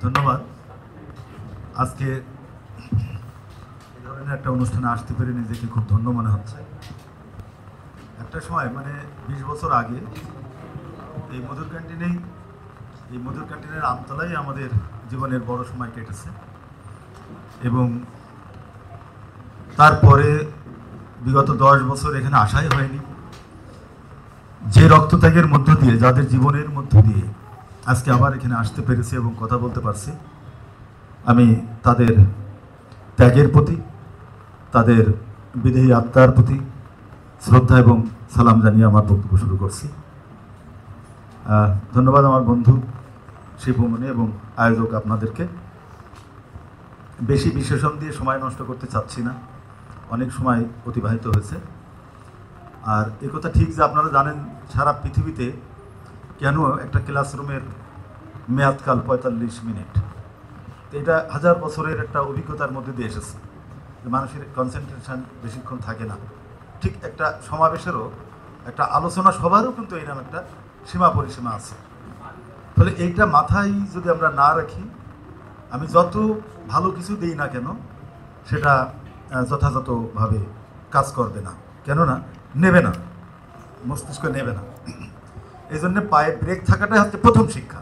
ধন্যবাদ। আজকে এই ধরনের একটা অনুষ্ঠানে আসতে পেরে নিজেকে খুব ধন্য মনে হচ্ছে। একটা সময় 20 বছর আগে এই মধুর ক্যান্টিনের আমতলাই আমাদের জীবনের বড় সময় কেটেছে এবং তারপরে বিগত 10 বছর এখানে আসাই হয়নি। যে রক্তত্যাগের মধ্য দিয়ে, যাদের জীবনের মধ্য দিয়ে আজকে আবার এখানে আসতে পেরেছি এবং কথা বলতে পারছি, আমি তাদের ত্যাগের প্রতি, তাদের বিদেহী আত্মার প্রতি শ্রদ্ধা এবং সালাম জানিয়ে আমার বক্তব্য শুরু করছি। ধন্যবাদ আমার বন্ধু শিবমণি এবং আয়োজক আপনাদেরকে। বেশি বিশেষণ দিয়ে সময় নষ্ট করতে চাচ্ছি না, অনেক সময় অতিবাহিত হয়েছে। আর একথা ঠিক যে আপনারা জানেন সারা পৃথিবীতে কেন একটা ক্লাসরুমের মেয়াদকাল 45 মিনিট। এটা 1000 বছরের একটা অভিজ্ঞতার মধ্যে দিয়ে এসেছে যে মানুষের কনসেন্ট্রেশন বেশিক্ষণ থাকে না। ঠিক একটা সমাবেশেরও, একটা আলোচনা সভারও কিন্তু এরকম একটা সীমা পরিসীমা আছে। ফলে এইটা মাথায় যদি আমরা না রাখি, আমি যত ভালো কিছু দিই না কেন সেটা যথাযথভাবে কাজ করবে না, কেননা নেবে না, মস্তিষ্ক নেবে না। এই জন্যে পায়ে ব্রেক থাকাটাই হচ্ছে প্রথম শিক্ষা।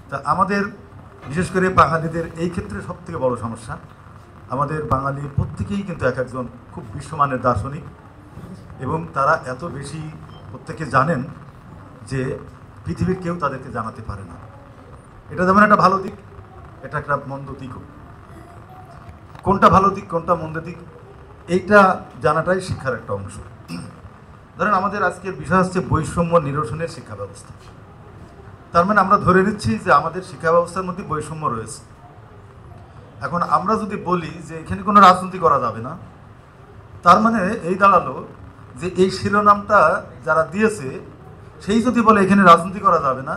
তা আমাদের বিশেষ করে বাঙালিদের এই ক্ষেত্রে সবথেকে বড় সমস্যা, আমাদের বাঙালি প্রত্যেকেই কিন্তু এক একজন খুব বিশ্বমানের দার্শনিক এবং তারা এত বেশি প্রত্যেকে জানেন যে পৃথিবীর কেউ তাদেরকে জানাতে পারে না। এটা যেমন একটা ভালো দিক, এটা একটা মন্দ দিকও। কোনটা ভালো দিক কোনটা মন্দ দিক এইটা জানাটাই শিক্ষার একটা অংশ। ধরেন আমাদের আজকের বিষয় হচ্ছে বৈষম্য নিরসনের শিক্ষা ব্যবস্থা। তার মানে আমরা ধরে নিচ্ছি যে আমাদের শিক্ষা ব্যবস্থার মধ্যে বৈষম্য রয়েছে। এখন আমরা যদি বলি যে এখানে কোনো রাজনীতি করা যাবে না, তার মানে এই দাঁড়ালো যে এই শিরোনামটা যারা দিয়েছে সেই যদি বলে এখানে রাজনীতি করা যাবে না,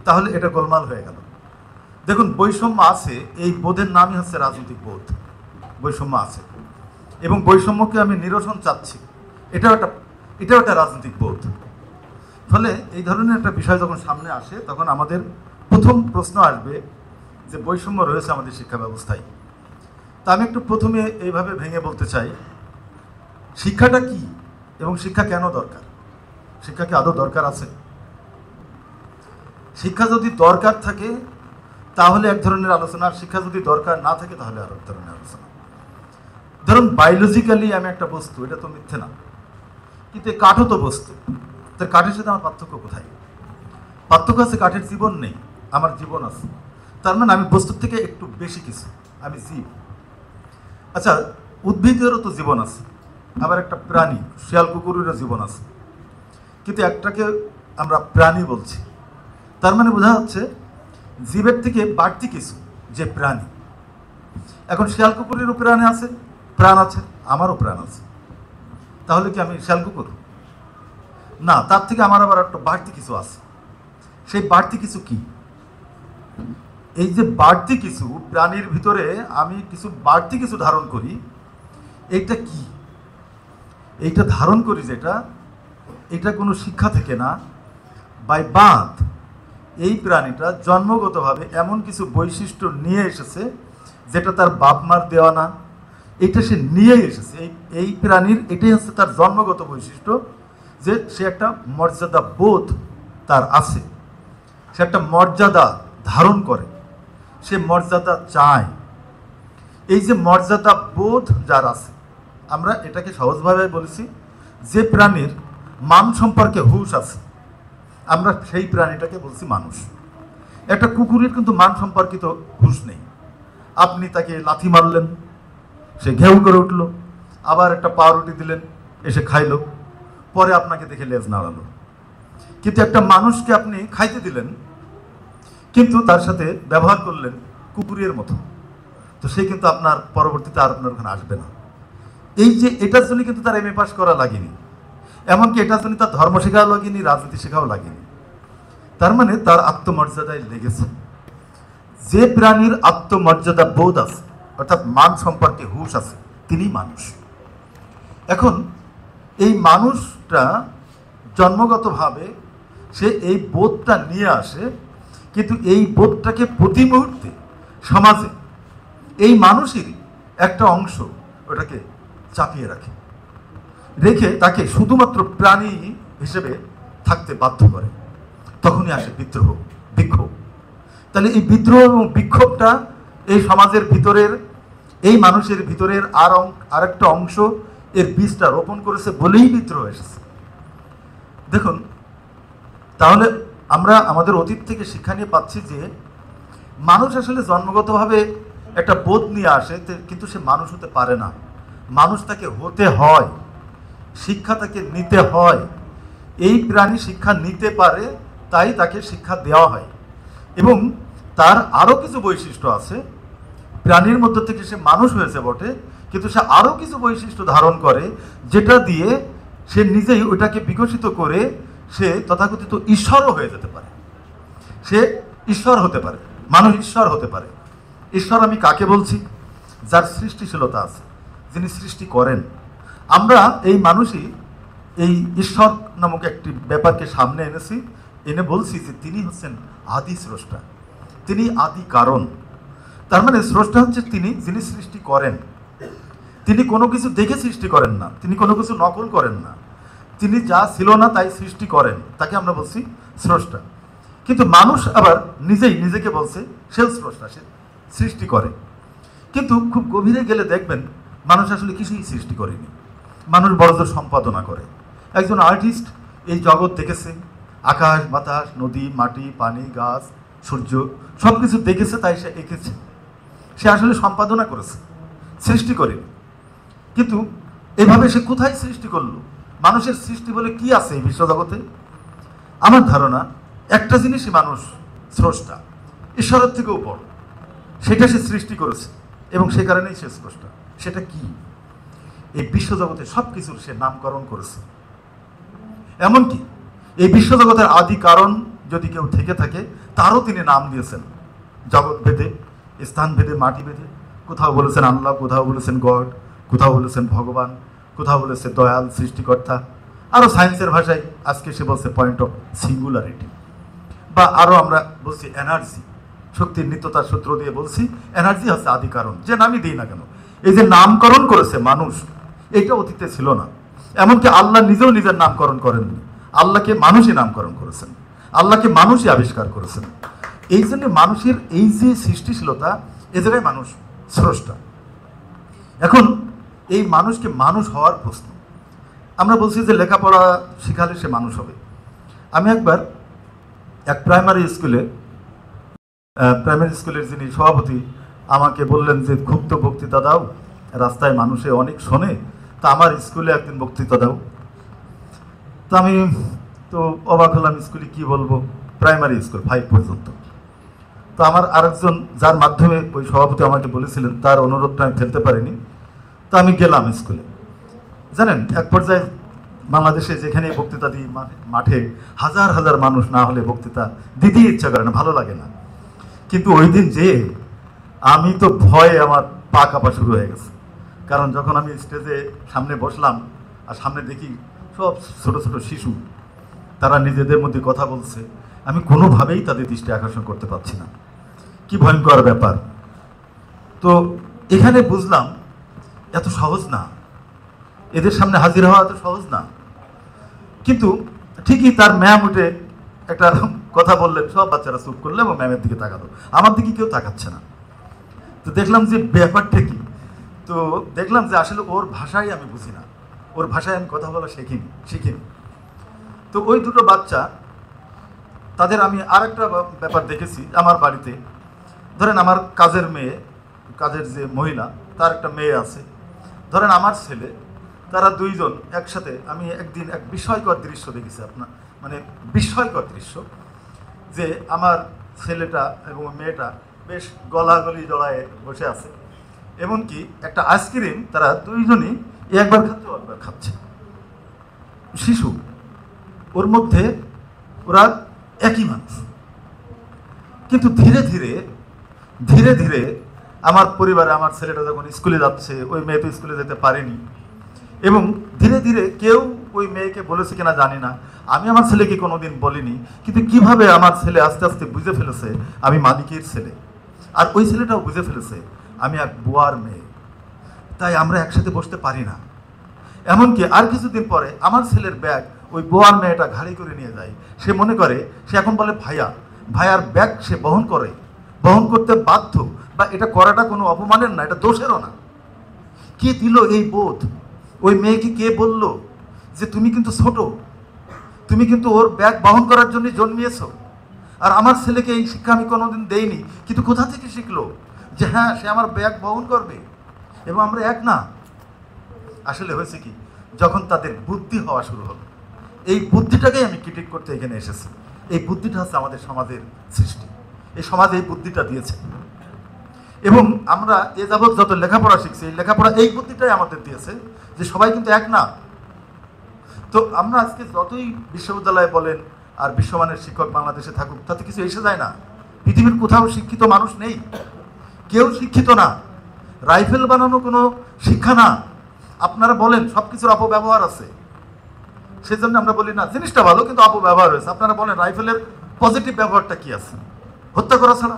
তাহলে এটা গোলমাল হয়ে গেল। দেখুন, বৈষম্য আছে, এই বোধের নামই হচ্ছে রাজনৈতিক বোধ। বৈষম্য আছে এবং বৈষম্যকে আমি নিরসন চাচ্ছি, এটাও একটা রাজনৈতিক বোধ। ফলে এই ধরনের একটা বিষয় যখন সামনে আসে তখন আমাদের প্রথম প্রশ্ন আসবে যে বৈষম্য রয়েছে আমাদের শিক্ষা ব্যবস্থায়। তা আমি একটু প্রথমে এইভাবে ভেঙে বলতে চাই, শিক্ষাটা কি এবং শিক্ষা কেন দরকার। শিক্ষা কি আদৌ দরকার আছে? শিক্ষা যদি দরকার থাকে তাহলে এক ধরনের আলোচনা, আর শিক্ষা যদি দরকার না থাকে তাহলে আর এক ধরনের আলোচনা। ধরুন বায়োলজিক্যালি আমি একটা বস্তু, এটা তো মিথ্যে না, কিন্তু কাঠও তো বস্তু। তার কাঠের সাথে আমার পার্থক্য কোথায়? পার্থক্য আছে, কাঠের জীবন নেই, আমার জীবন আছে। তার মানে আমি বস্তুর থেকে একটু বেশি কিছু, আমি জীব। আচ্ছা, উদ্ভিদেরও তো জীবন আছে, আবার একটা প্রাণী, শিয়াল কুকুরেরও জীবন আছে, কিন্তু একটাকে আমরা প্রাণী বলছি। তার মানে বোঝা যাচ্ছে জীবের থেকে বাড়তি কিছু, যে প্রাণী। এখন শিয়াল কুকুরেরও প্রাণ আছে, আমারও প্রাণ আছে। তাহলে কি আমি শিয়াল কুকুর? না, তার থেকে আমার আবার একটা বাড়তি কিছু আছে। সেই বাড়তি কিছু কি? এই যে বাড়তি কিছু, প্রাণীর ভিতরে আমি কিছু বাড়তি কিছু ধারণ করি, এইটা কি? এইটা ধারণ করি যেটা, এটা কোনো শিক্ষা থেকে না, বাই বার্থ এই প্রাণীটা জন্মগতভাবে এমন কিছু বৈশিষ্ট্য নিয়ে এসেছে যেটা তার বাপ মার দেওয়া না, এটা সে নিয়ে এসেছে। এই প্রাণীর এটাই হচ্ছে তার জন্মগত বৈশিষ্ট্য, যে সে একটা মর্যাদা বোধ তার আছে, সে একটা মর্যাদা ধারণ করে, সে মর্যাদা চায়। এই যে মর্যাদা বোধ যার আছে, আমরা এটাকে সহজভাবে বলেছি যে প্রাণীর মান সম্পর্কে হুঁশ আছে, আমরা সেই প্রাণীটাকে বলছি মানুষ। একটা কুকুরের কিন্তু মান সম্পর্কিত হুঁশ নেই। আপনি তাকে লাথি মারলেন, সে ঘেউ করে উঠল, আবার একটা পাউরুটি দিলেন, এসে খাইলো, পরে আপনাকে দেখে লেজ নাড়ালো। কিন্তু একটা মানুষকে আপনি খাইতে দিলেন, কিন্তু তার সাথে ব্যবহার করলেন কুকুরের মতো, তো সে কিন্তু আপনার পরবর্তীতে আর আপনার ওখানে আসবে না। এই যে এটার জন্য কিন্তু তার MA পাস করা লাগেনি, এমনকি এটার জন্য তার ধর্ম শেখাও লাগেনি, রাজনীতি শেখাও লাগেনি। তার মানে তার আত্মমর্যাদায় লেগেছে। যে প্রাণীর আত্মমর্যাদা বোধ আছে, অর্থাৎ মান সম্পর্কে হুঁশ আছে, তিনি মানুষ। এখন এই মানুষটা জন্মগতভাবে সে এই বোধটা নিয়ে আসে, কিন্তু এই বোধটাকে প্রতি মুহূর্তে সমাজে এই মানুষেরই একটা অংশ ওটাকে চাপিয়ে রাখে, রেখে তাকে শুধুমাত্র প্রাণী হিসেবে থাকতে বাধ্য করে। তখনই আসে বিদ্রোহ, বিক্ষোভ। তাহলে এই বিদ্রোহ এবং বিক্ষোভটা এই সমাজের ভিতরের, এই মানুষের ভিতরের আরেকটা অংশ এর বীজটা রোপণ করেছে বলেই বিদ্রোহ এসেছে। দেখুন, তাহলে আমরা আমাদের অতীত থেকে শিক্ষা নিয়ে পাচ্ছি যে মানুষ আসলে জন্মগতভাবে একটা বোধ নিয়ে আসে, কিন্তু সে মানুষ হতে পারে না। মানুষ তাকে হতে হয়, শিক্ষা তাকে নিতে হয়। এই প্রাণী শিক্ষা নিতে পারে, তাই তাকে শিক্ষা দেওয়া হয়। এবং তার আরও কিছু বৈশিষ্ট্য আছে। প্রাণীর মধ্যে থেকে সে মানুষ হয়েছে বটে, কিন্তু সে আরও কিছু বৈশিষ্ট্য ধারণ করে, যেটা দিয়ে সে নিজেই ওইটাকে বিকশিত করে সে তথাকথিত ঈশ্বরও হয়ে যেতে পারে। সে ঈশ্বর হতে পারে, মানুষ ঈশ্বর হতে পারে। ঈশ্বর আমি কাকে বলছি? যার সৃষ্টিশীলতা আছে, যিনি সৃষ্টি করেন। আমরা এই মানুষই এই ঈশ্বর নামক একটি ব্যাপারকে সামনে এনেছি, এনে বলছি যে তিনি হচ্ছেন আদি স্রষ্টা, তিনি আদি কারণ। তার মানে স্রষ্টা হচ্ছে তিনি, যিনি সৃষ্টি করেন। তিনি কোনো কিছু দেখে সৃষ্টি করেন না, তিনি কোনো কিছু নকল করেন না, তিনি যা ছিল না তাই সৃষ্টি করেন, তাকে আমরা বলছি স্রষ্টা। কিন্তু মানুষ আবার নিজেই নিজেকে বলছে সেও স্রষ্টা, সে সৃষ্টি করে। কিন্তু খুব গভীরে গেলে দেখবেন মানুষ আসলে কিছুই সৃষ্টি করেনি, মানুষ বড়জোর সম্পাদনা করে। একজন আর্টিস্ট এই জগৎ দেখেছে, আকাশ বাতাস, নদী, মাটি, পানি, গাছ, সূর্য সব কিছু দেখেছে, তাই সে এঁকেছে। সে আসলে সম্পাদনা করেছে, সৃষ্টি করেনি। কিন্তু এভাবে সে কোথায় সৃষ্টি করলো? মানুষের সৃষ্টি বলে কি আছে এই বিশ্বজগতে? আমার ধারণা একটা জিনিসই মানুষ স্রষ্টা, ঈশ্বরের থেকেও বড়, সেটা সে সৃষ্টি করেছে এবং সে কারণেই সে স্রষ্টা। সেটা কি? এই বিশ্বজগতে সব কিছুর সে নামকরণ করেছে। এমনকি এই বিশ্বজগতের আদি কারণ যদি কেউ থেকে থাকে, তারও তিনি নাম দিয়েছেন জগৎ ভেদে, স্থান ভেদে, মাটি ভেদে। কোথাও বলেছেন আল্লাহ, কোথাও বলেছেন গড, কোথাও বলেছেন ভগবান, কোথাও বলেছে দয়াল সৃষ্টিকর্তা। আরও সায়েন্সের ভাষায় আজকে সে বলছে পয়েন্ট অফ সিঙ্গুলারিটি, বা আরও আমরা বলছি এনার্জি, শক্তির নিত্যতার সূত্র দিয়ে বলছি এনার্জি হচ্ছে আদি কারণ। যে নামই দিই না কেন, এই যে নামকরণ করেছে মানুষ, এটা অতীতে ছিল না। এমনকি আল্লাহ নিজেও নিজের নামকরণ করেননি, আল্লাহকে মানুষই নামকরণ করেছেন, আল্লাহকে মানুষই আবিষ্কার করেছেন। এই জন্য মানুষের এই যে সৃষ্টিশীলতা, এ জায়গায় মানুষ স্রষ্টা। এখন এই মানুষকে মানুষ হওয়ার প্রশ্ন, আমরা বলছি যে লেখাপড়া শিখালে সে মানুষ হবে। আমি একবার এক প্রাইমারি স্কুলের যিনি সভাপতি আমাকে বললেন যে খুব তো বক্তৃতা দাও, রাস্তায় মানুষে অনেক শোনে, তা আমার স্কুলে একদিন বক্তৃতা দাও। তো আমি তো অবাক হলাম, স্কুলে কি বলবো, প্রাইমারি স্কুল 5 পর্যন্ত। তো আমার আরেকজন যার মাধ্যমে ওই সভাপতি আমাকে বলেছিলেন, তার অনুরোধটা আমি ফেলতে পারিনি। তো আমি গেলাম স্কুলে। জানেন, এক পর্যায়ে বাংলাদেশে যেখানে বক্তৃতা দিই, মাঠে হাজার হাজার মানুষ না হলে বক্তৃতা দিতেই ইচ্ছা করে না, ভালো লাগে না। কিন্তু ওই দিন যে আমি তো ভয়ে আমার পা কাঁপা শুরু হয়ে গেছে। কারণ যখন আমি স্টেজে সামনে বসলাম আর সামনে দেখি সব ছোট ছোট শিশু, তারা নিজেদের মধ্যে কথা বলছে, আমি কোনোভাবেই তাদের দৃষ্টি আকর্ষণ করতে পারছি না। কি ভয়ঙ্কর ব্যাপার! তো এখানে বুঝলাম এত সহজ না, এদের সামনে হাজির হওয়া এত সহজ না। কিন্তু ঠিকই তার ম্যাম উঠে একটা কথা বললেন, সব বাচ্চারা চুপ করলে এবং ম্যামের দিকে তাকালো, আমার দিকে কেউ তাকাচ্ছে না। তো দেখলাম যে ব্যাপারটা কি, তো দেখলাম যে আসলে ওর ভাষাই আমি বুঝি না, ওর ভাষায় আমি কথা বলা শিখিনি। তো ওই দুটো বাচ্চা, তাদের আমি আরেকটা ব্যাপার দেখেছি আমার বাড়িতে। ধরেন আমার কাজের মেয়ে, কাজের যে মহিলা, তার একটা মেয়ে আছে, ধরেন আমার ছেলে, তারা দুইজন একসাথে। আমি একদিন এক বিস্ময়কর দৃশ্য দেখেছি, আপনার মানে বিস্ময়কর দৃশ্য, যে আমার ছেলেটা এবং মেয়েটা বেশ গলাগলি জড়ায় বসে আছে। এমনকি একটা আইসক্রিম তারা দুইজনই একবার খাচ্ছে, একবার খাচ্ছে। শিশু, ওর মধ্যে ওরা একই মানুষ। কিন্তু ধীরে ধীরে আমার পরিবারে, আমার ছেলেটা যখন স্কুলে যাচ্ছে, ওই মেয়ে তো স্কুলে যেতে পারেনি, এবং ধীরে ধীরে কেউ ওই মেয়েকে বলেছে কিনা জানি না, আমি আমার ছেলেকে কোনোদিন বলিনি, কিন্তু কিভাবে আমার ছেলে আস্তে আস্তে বুঝে ফেলেছে আমি মালিকের ছেলে, আর ওই ছেলেটাও বুঝে ফেলেছে আমি এক বুয়ার মেয়ে, তাই আমরা একসাথে বসতে পারি না। এমনকি আর কিছুদিন পরে আমার ছেলের ব্যাগ ওই বুয়ার মেয়েটা ঘাড়ি করে নিয়ে যায়। সে মনে করে, সে এখন বলে ভাইয়া, ভাইয়ার ব্যাগ সে বহন করতে বাধ্য, বা এটা করাটা কোনো অপমানের না, এটা দোষেরও না। কে দিল এই বোধ? ওই মেয়েকে কে বলল যে তুমি কিন্তু ছোট, তুমি কিন্তু ওর ব্যাগ বহন করার জন্য জন্মিয়েছো? আর আমার ছেলেকে এই শিক্ষা আমি কোনোদিন দেইনি, কিন্তু কোথা থেকে শিখলো যে হ্যাঁ সে আমার ব্যাগ বহন করবে এবং আমরা এক না? আসলে হয়েছে কি, যখন তাদের বুদ্ধি হওয়া শুরু হলো, এই বুদ্ধিটাকেই আমি ক্রিটিক করতে এখানে এসেছি। এই বুদ্ধিটা হচ্ছে আমাদের সমাজের সৃষ্টি, এই সমাজ এই বুদ্ধিটা দিয়েছে। এবং আমরা এ যাবৎ যত লেখাপড়া শিখছি, এই লেখাপড়া এই বুদ্ধিটাই আমাদের দিয়েছে যে সবাই কিন্তু এক না। তো আমরা আজকে যতই বিশ্ববিদ্যালয়ে বলেন আর বিশ্বমানের শিক্ষক বাংলাদেশে থাকুক, তাতে কিছু এসে যায় না। পৃথিবীর কোথাও শিক্ষিত মানুষ নেই, কেউ শিক্ষিত না। রাইফেল বানানো কোনো শিক্ষা না। আপনারা বলেন সব কিছুর অপব্যবহার আছে, সেজন্য আমরা বলি না জিনিসটা ভালো কিন্তু অপব্যবহার হয়েছে। আপনারা বলেন রাইফেলের পজিটিভ ব্যবহারটা কি আছে? হত্যা করা ছাড়া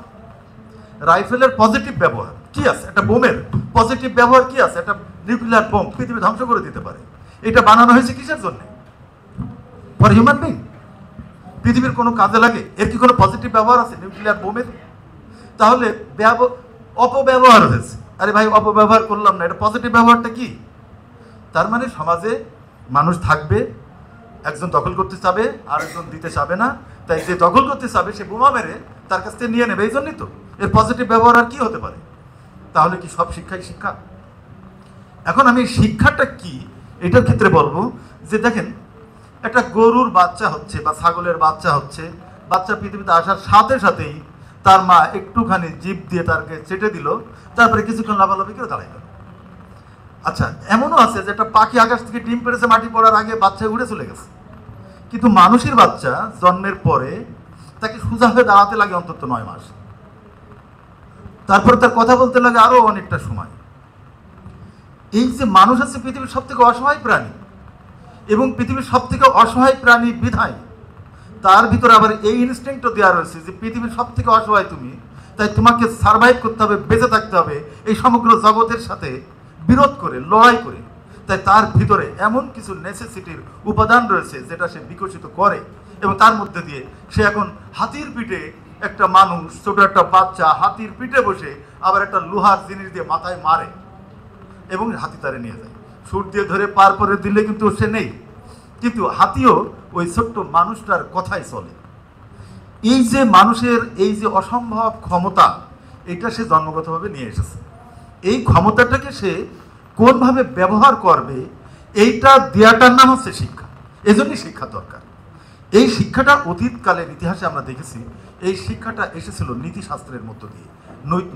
রাইফেলের পজিটিভ ব্যবহার কি আছে? একটা বোমের পজিটিভ ব্যবহার কি আছে? একটা নিউক্লিয়ার বোম পৃথিবী ধ্বংস করে দিতে পারে। এটা বানানো হয়েছে কিসের জন্য? For human being. পৃথিবীর কোনো কাজে লাগে? এর কি কোনো পজিটিভ ব্যবহার আছে নিউক্লিয়ার বোমের? তাহলে অপব্যবহার হয়েছে। আরে ভাই, অপব্যবহার করলাম না, এটা পজিটিভ ব্যবহারটা কি? তার মানে সমাজে মানুষ থাকবে, একজন দখল করতে চাবে আর একজন দিতে চাবে না, তাই যে দখল করতে চাবে সে বোমা মেরে তার কাছ থেকে নিয়ে নেবে। এই জন্যই তো এর পজিটিভ ব্যবহার আর কি হতে পারে? তাহলে কি সব শিক্ষাই শিক্ষা? এখন আমি শিক্ষাটা কি এটার ক্ষেত্রে বলবো যে দেখেন, একটা গরুর বাচ্চা হচ্ছে বা ছাগলের বাচ্চা হচ্ছে, বাচ্চা পৃথিবীতে আসার সাথে সাথেই তার মা একটুখানি জিভ দিয়ে তাকে চেটে দিল, তারপরে কিছুক্ষণ লাফালাফি করে দাঁড়াই গেল। আচ্ছা, এমনও আছে যে একটা পাখি আকাশ থেকে ডিম পেড়েছে, মাটি পড়ার আগে বাচ্চা উড়ে চলে গেছে। কিন্তু মানুষের বাচ্চা জন্মের পরে তাকে সোজা হয়ে দাঁড়াতে লাগে অন্তত 9 মাস, তারপরে তার কথা বলতে লাগে আরো অনেকটা সময়। এই যে মানুষ আছে পৃথিবীর সব থেকে অসহায় প্রাণী, এবং পৃথিবীর সব থেকে অসহায় প্রাণী বিধায় তার ভিতরে আবার এই ইনস্টিংক্টও দেওয়া রয়েছে যে পৃথিবীর সব থেকে অসহায় তুমি, তাই তোমাকে সার্ভাইভ করতে হবে, বেঁচে থাকতে হবে এই সমগ্র জগতের সাথে বিরোধ করে, লড়াই করে। তাই তার ভিতরে এমন কিছু নেসেসিটির উপাদান রয়েছে যেটা সে বিকশিত করে, এবং তার মধ্যে দিয়ে সে এখন হাতির পিঠে, একটা মানুষ ছোট একটা বাচ্চা হাতির পিঠে বসে আবার একটা লোহার জিনিস দিয়ে মাথায় মারে এবং হাতি তারে নিয়ে যায়। সুর দিয়ে ধরে পার করে দিলে কিন্তু সে নেই, কিন্তু হাতিও ওই ছোট্ট মানুষটার কথাই চলে। এই যে মানুষের এই যে অসম্ভব ক্ষমতা, এটা সে জন্মগতভাবে নিয়ে এসেছে। এই ক্ষমতাটাকে সে কোনভাবে ব্যবহার করবে, এইটা দেওয়াটার নাম হচ্ছে শিক্ষা। এজন্যই শিক্ষা দরকার। এই শিক্ষাটা অতীতকালের ইতিহাসে আমরা দেখেছি, এই শিক্ষাটা এসেছিল নীতিশাস্ত্রের মধ্য দিয়ে,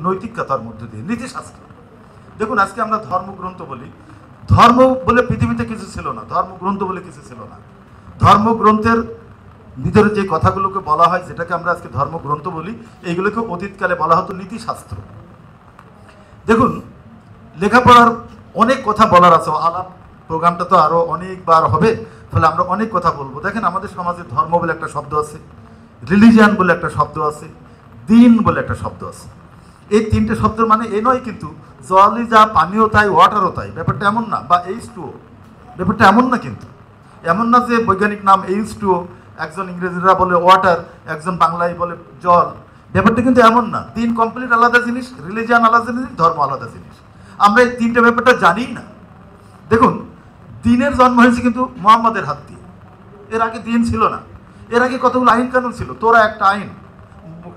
নৈতিকতার মধ্য দিয়ে। নীতিশাস্ত্র দেখুন, আজকে আমরা ধর্মগ্রন্থ বলি, ধর্ম বলে পৃথিবীতে কিছু ছিল না, ধর্মগ্রন্থ বলে কিছু ছিল না। ধর্মগ্রন্থের ভিতরে যে কথাগুলোকে বলা হয়, যেটাকে আমরা আজকে ধর্মগ্রন্থ বলি, এইগুলোকে অতীতকালে বলা হতো নীতিশাস্ত্র। দেখুন, লেখাপড়ার অনেক কথা বলার আছে, আলাপ প্রোগ্রামটা তো আরও অনেকবার হবে, ফলে আমরা অনেক কথা বলবো। দেখেন, আমাদের সমাজে ধর্ম বলে একটা শব্দ আছে, রিলিজিয়ান বলে একটা শব্দ আছে, দিন বলে একটা শব্দ আছে। এই তিনটে শব্দের মানে এ নয় কিন্তু জলই যা পানিও তাই, ওয়াটারও তাই, ব্যাপারটা এমন না। বা H2O, ব্যাপারটা এমন না। কিন্তু এমন না যে বৈজ্ঞানিক নাম H2O, একজন ইংরেজিরা বলে ওয়াটার, একজন বাংলায় বলে জল। ব্যাপারটা কিন্তু এমন না। দিন কমপ্লিট আলাদা জিনিস, রিলিজিয়ান আলাদা জিনিস, ধর্ম আলাদা জিনিস। আমরা এই তিনটে ব্যাপারটা জানি না। দেখুন, দিনের জন্ম হয়েছে কিন্তু মোহাম্মদের হাত দিয়ে, এর আগে দিন ছিল না। এর আগে কতগুলো আইন কানুন ছিল, তোরা একটা আইন,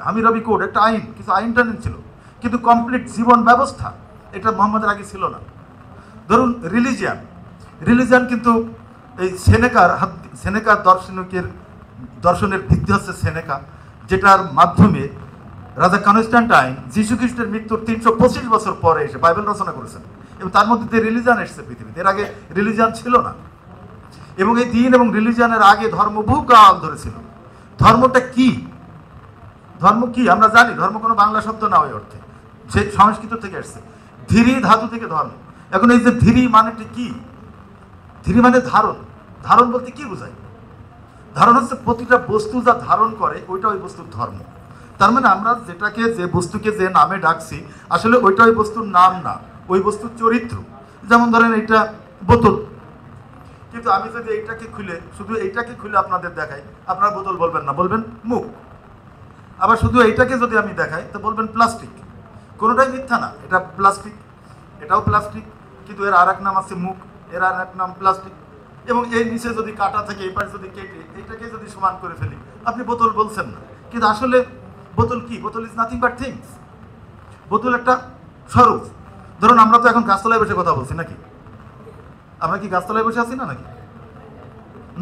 হামিরবি কোড একটা আইন, কিছু আইন টাইন ছিল, কিন্তু কমপ্লিট জীবন ব্যবস্থা এটা মোহাম্মদের আগে ছিল না। ধরুন রিলিজিয়ান কিন্তু এই সেনেকার দর্শনের ভিত্তি হচ্ছে সেনেকা, যেটার মাধ্যমে রাজা কনস্ট্যান্টাইন যীশু খ্রিস্টের মৃত্যুর 325 বছর পরে এসে বাইবেল রচনা করেছেন, এবং তার মধ্যে দিয়ে রিলিজিয়ান এসেছে পৃথিবীতে। এর আগে রিলিজিয়ান ছিল না। এবং এই দিন এবং রিলিজিয়ানের আগে ধর্ম বহুকাল ধরে ছিল। ধর্মটা কি? ধর্ম কি আমরা জানি। ধর্ম কোনো বাংলা শব্দ না ওই অর্থে, সে সংস্কৃত থেকে এসছে, ধীরি ধাতু থেকে ধর্ম। এখন এই যে ধীরি মানেটি কি? ধীরি মানে ধারণ। ধারণ বলতে কি বোঝায়? ধারণ হচ্ছে প্রতিটা বস্তু যা ধারণ করে ওইটা ওই বস্তুর ধর্ম। তার মানে আমরা যেটাকে, যে বস্তুকে যে নামে ডাকছি, আসলে ওইটা ওই বস্তুর নাম না, ওই বস্তুর চরিত্র। যেমন ধরেন এইটা বোতল, কিন্তু আমি যদি এইটাকে খুলে, শুধু এইটাকে খুলে আপনাদের দেখাই, আপনারা বোতল বলবেন না, বলবেন মুখ। আবার শুধু এইটাকে যদি আমি দেখাই তো বলবেন প্লাস্টিক। কোনোটাই মিথ্যা না, এটা প্লাস্টিক, এটাও প্লাস্টিক, কিন্তু এর আর এক নাম আছে মুখ, এর আর এক নাম প্লাস্টিক। এবং এই নিচে যদি কাটা থাকে, এই পাশে যদি কেটে এইটাকে যদি সমান করে ফেলি, আপনি বোতল বলছেন না। কিন্তু আসলে বোতল কি? বোতল ইজ নাথিং বাট থিংস। বোতল একটা স্বরূপ। ধরুন আমরা তো এখন গাছতলায় বসে কথা বলছি নাকি? আমরা কি গাছতলায় বসে আছি না নাকি?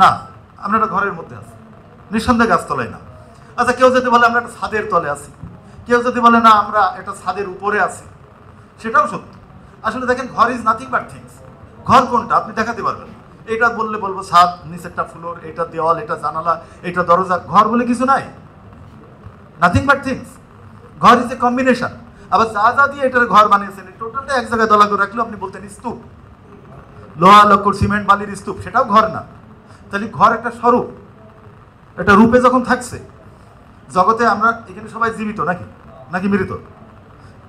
না, আমরা একটা ঘরের মধ্যে আছি, নিঃসন্দেহে গাছতলায় না। আচ্ছা, কেউ যদি বলে আমরা একটা ছাদের তলে আছি, কেউ যদি বলে না আমরা একটা ছাদের উপরে আছি, সেটাও সত্য। আসলে দেখেন, ঘর ইজ নাথিং বাট থিংস। ঘর কোনটা আপনি দেখাতে পারবেন। এটা বললে বলবো ছাদ, নিচেরটা ফ্লোর, এটা দেওয়াল, এটা জানালা, এটা দরজা। ঘর বলে কিছু নাই, নাথিং বাট থিংস। ঘর ইজ এ কম্বিনেশন। আবার যা যা দিয়ে এটার ঘর বানিয়েছেন, টোটালটা এক জায়গায় দলা করে রাখলে আপনি বলতেন স্তূপ, লোহা লক্কর সিমেন্ট বালির স্তূপ, সেটাও ঘর না। তাহলে ঘর একটা স্বরূপ, একটা রূপে যখন থাকছে জগতে। আমরা এখানে সবাই জীবিত নাকি, নাকি মৃত?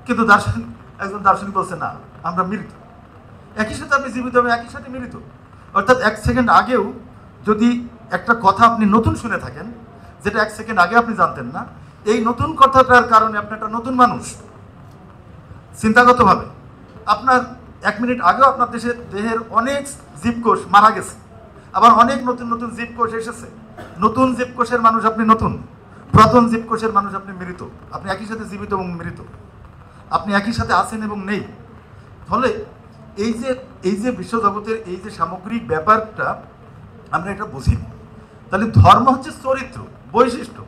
কিন্তু দার্শনিক, একজন দার্শনিক বলছে না, আমরা মৃত। একই সাথে আপনি জীবিত, আমি একই সাথে মৃত। অর্থাৎ এক সেকেন্ড আগেও যদি একটা কথা আপনি নতুন শুনে থাকেন, যেটা এক সেকেন্ড আগে আপনি জানতেন না, এই নতুন কথাটার কারণে আপনি একটা নতুন মানুষ। চিন্তাগতভাবে আপনার 1 মিনিট আগেও আপনার দেহের অনেক জীবকোষ মারা গেছে, আবার অনেক নতুন নতুন জীবকোষ এসেছে। নতুন জীবকোষের মানুষ আপনি নতুন, পুরাতন জীবকোষের মানুষ আপনি মৃত। আপনি একই সাথে জীবিত এবং মৃত, আপনি একই সাথে আছেন এবং নেই। ফলে এই যে বিশ্বজগতের এই যে সামগ্রিক ব্যাপারটা, আমরা এটা বুঝিনি। তাহলে ধর্ম হচ্ছে চরিত্র, বৈশিষ্ট্য।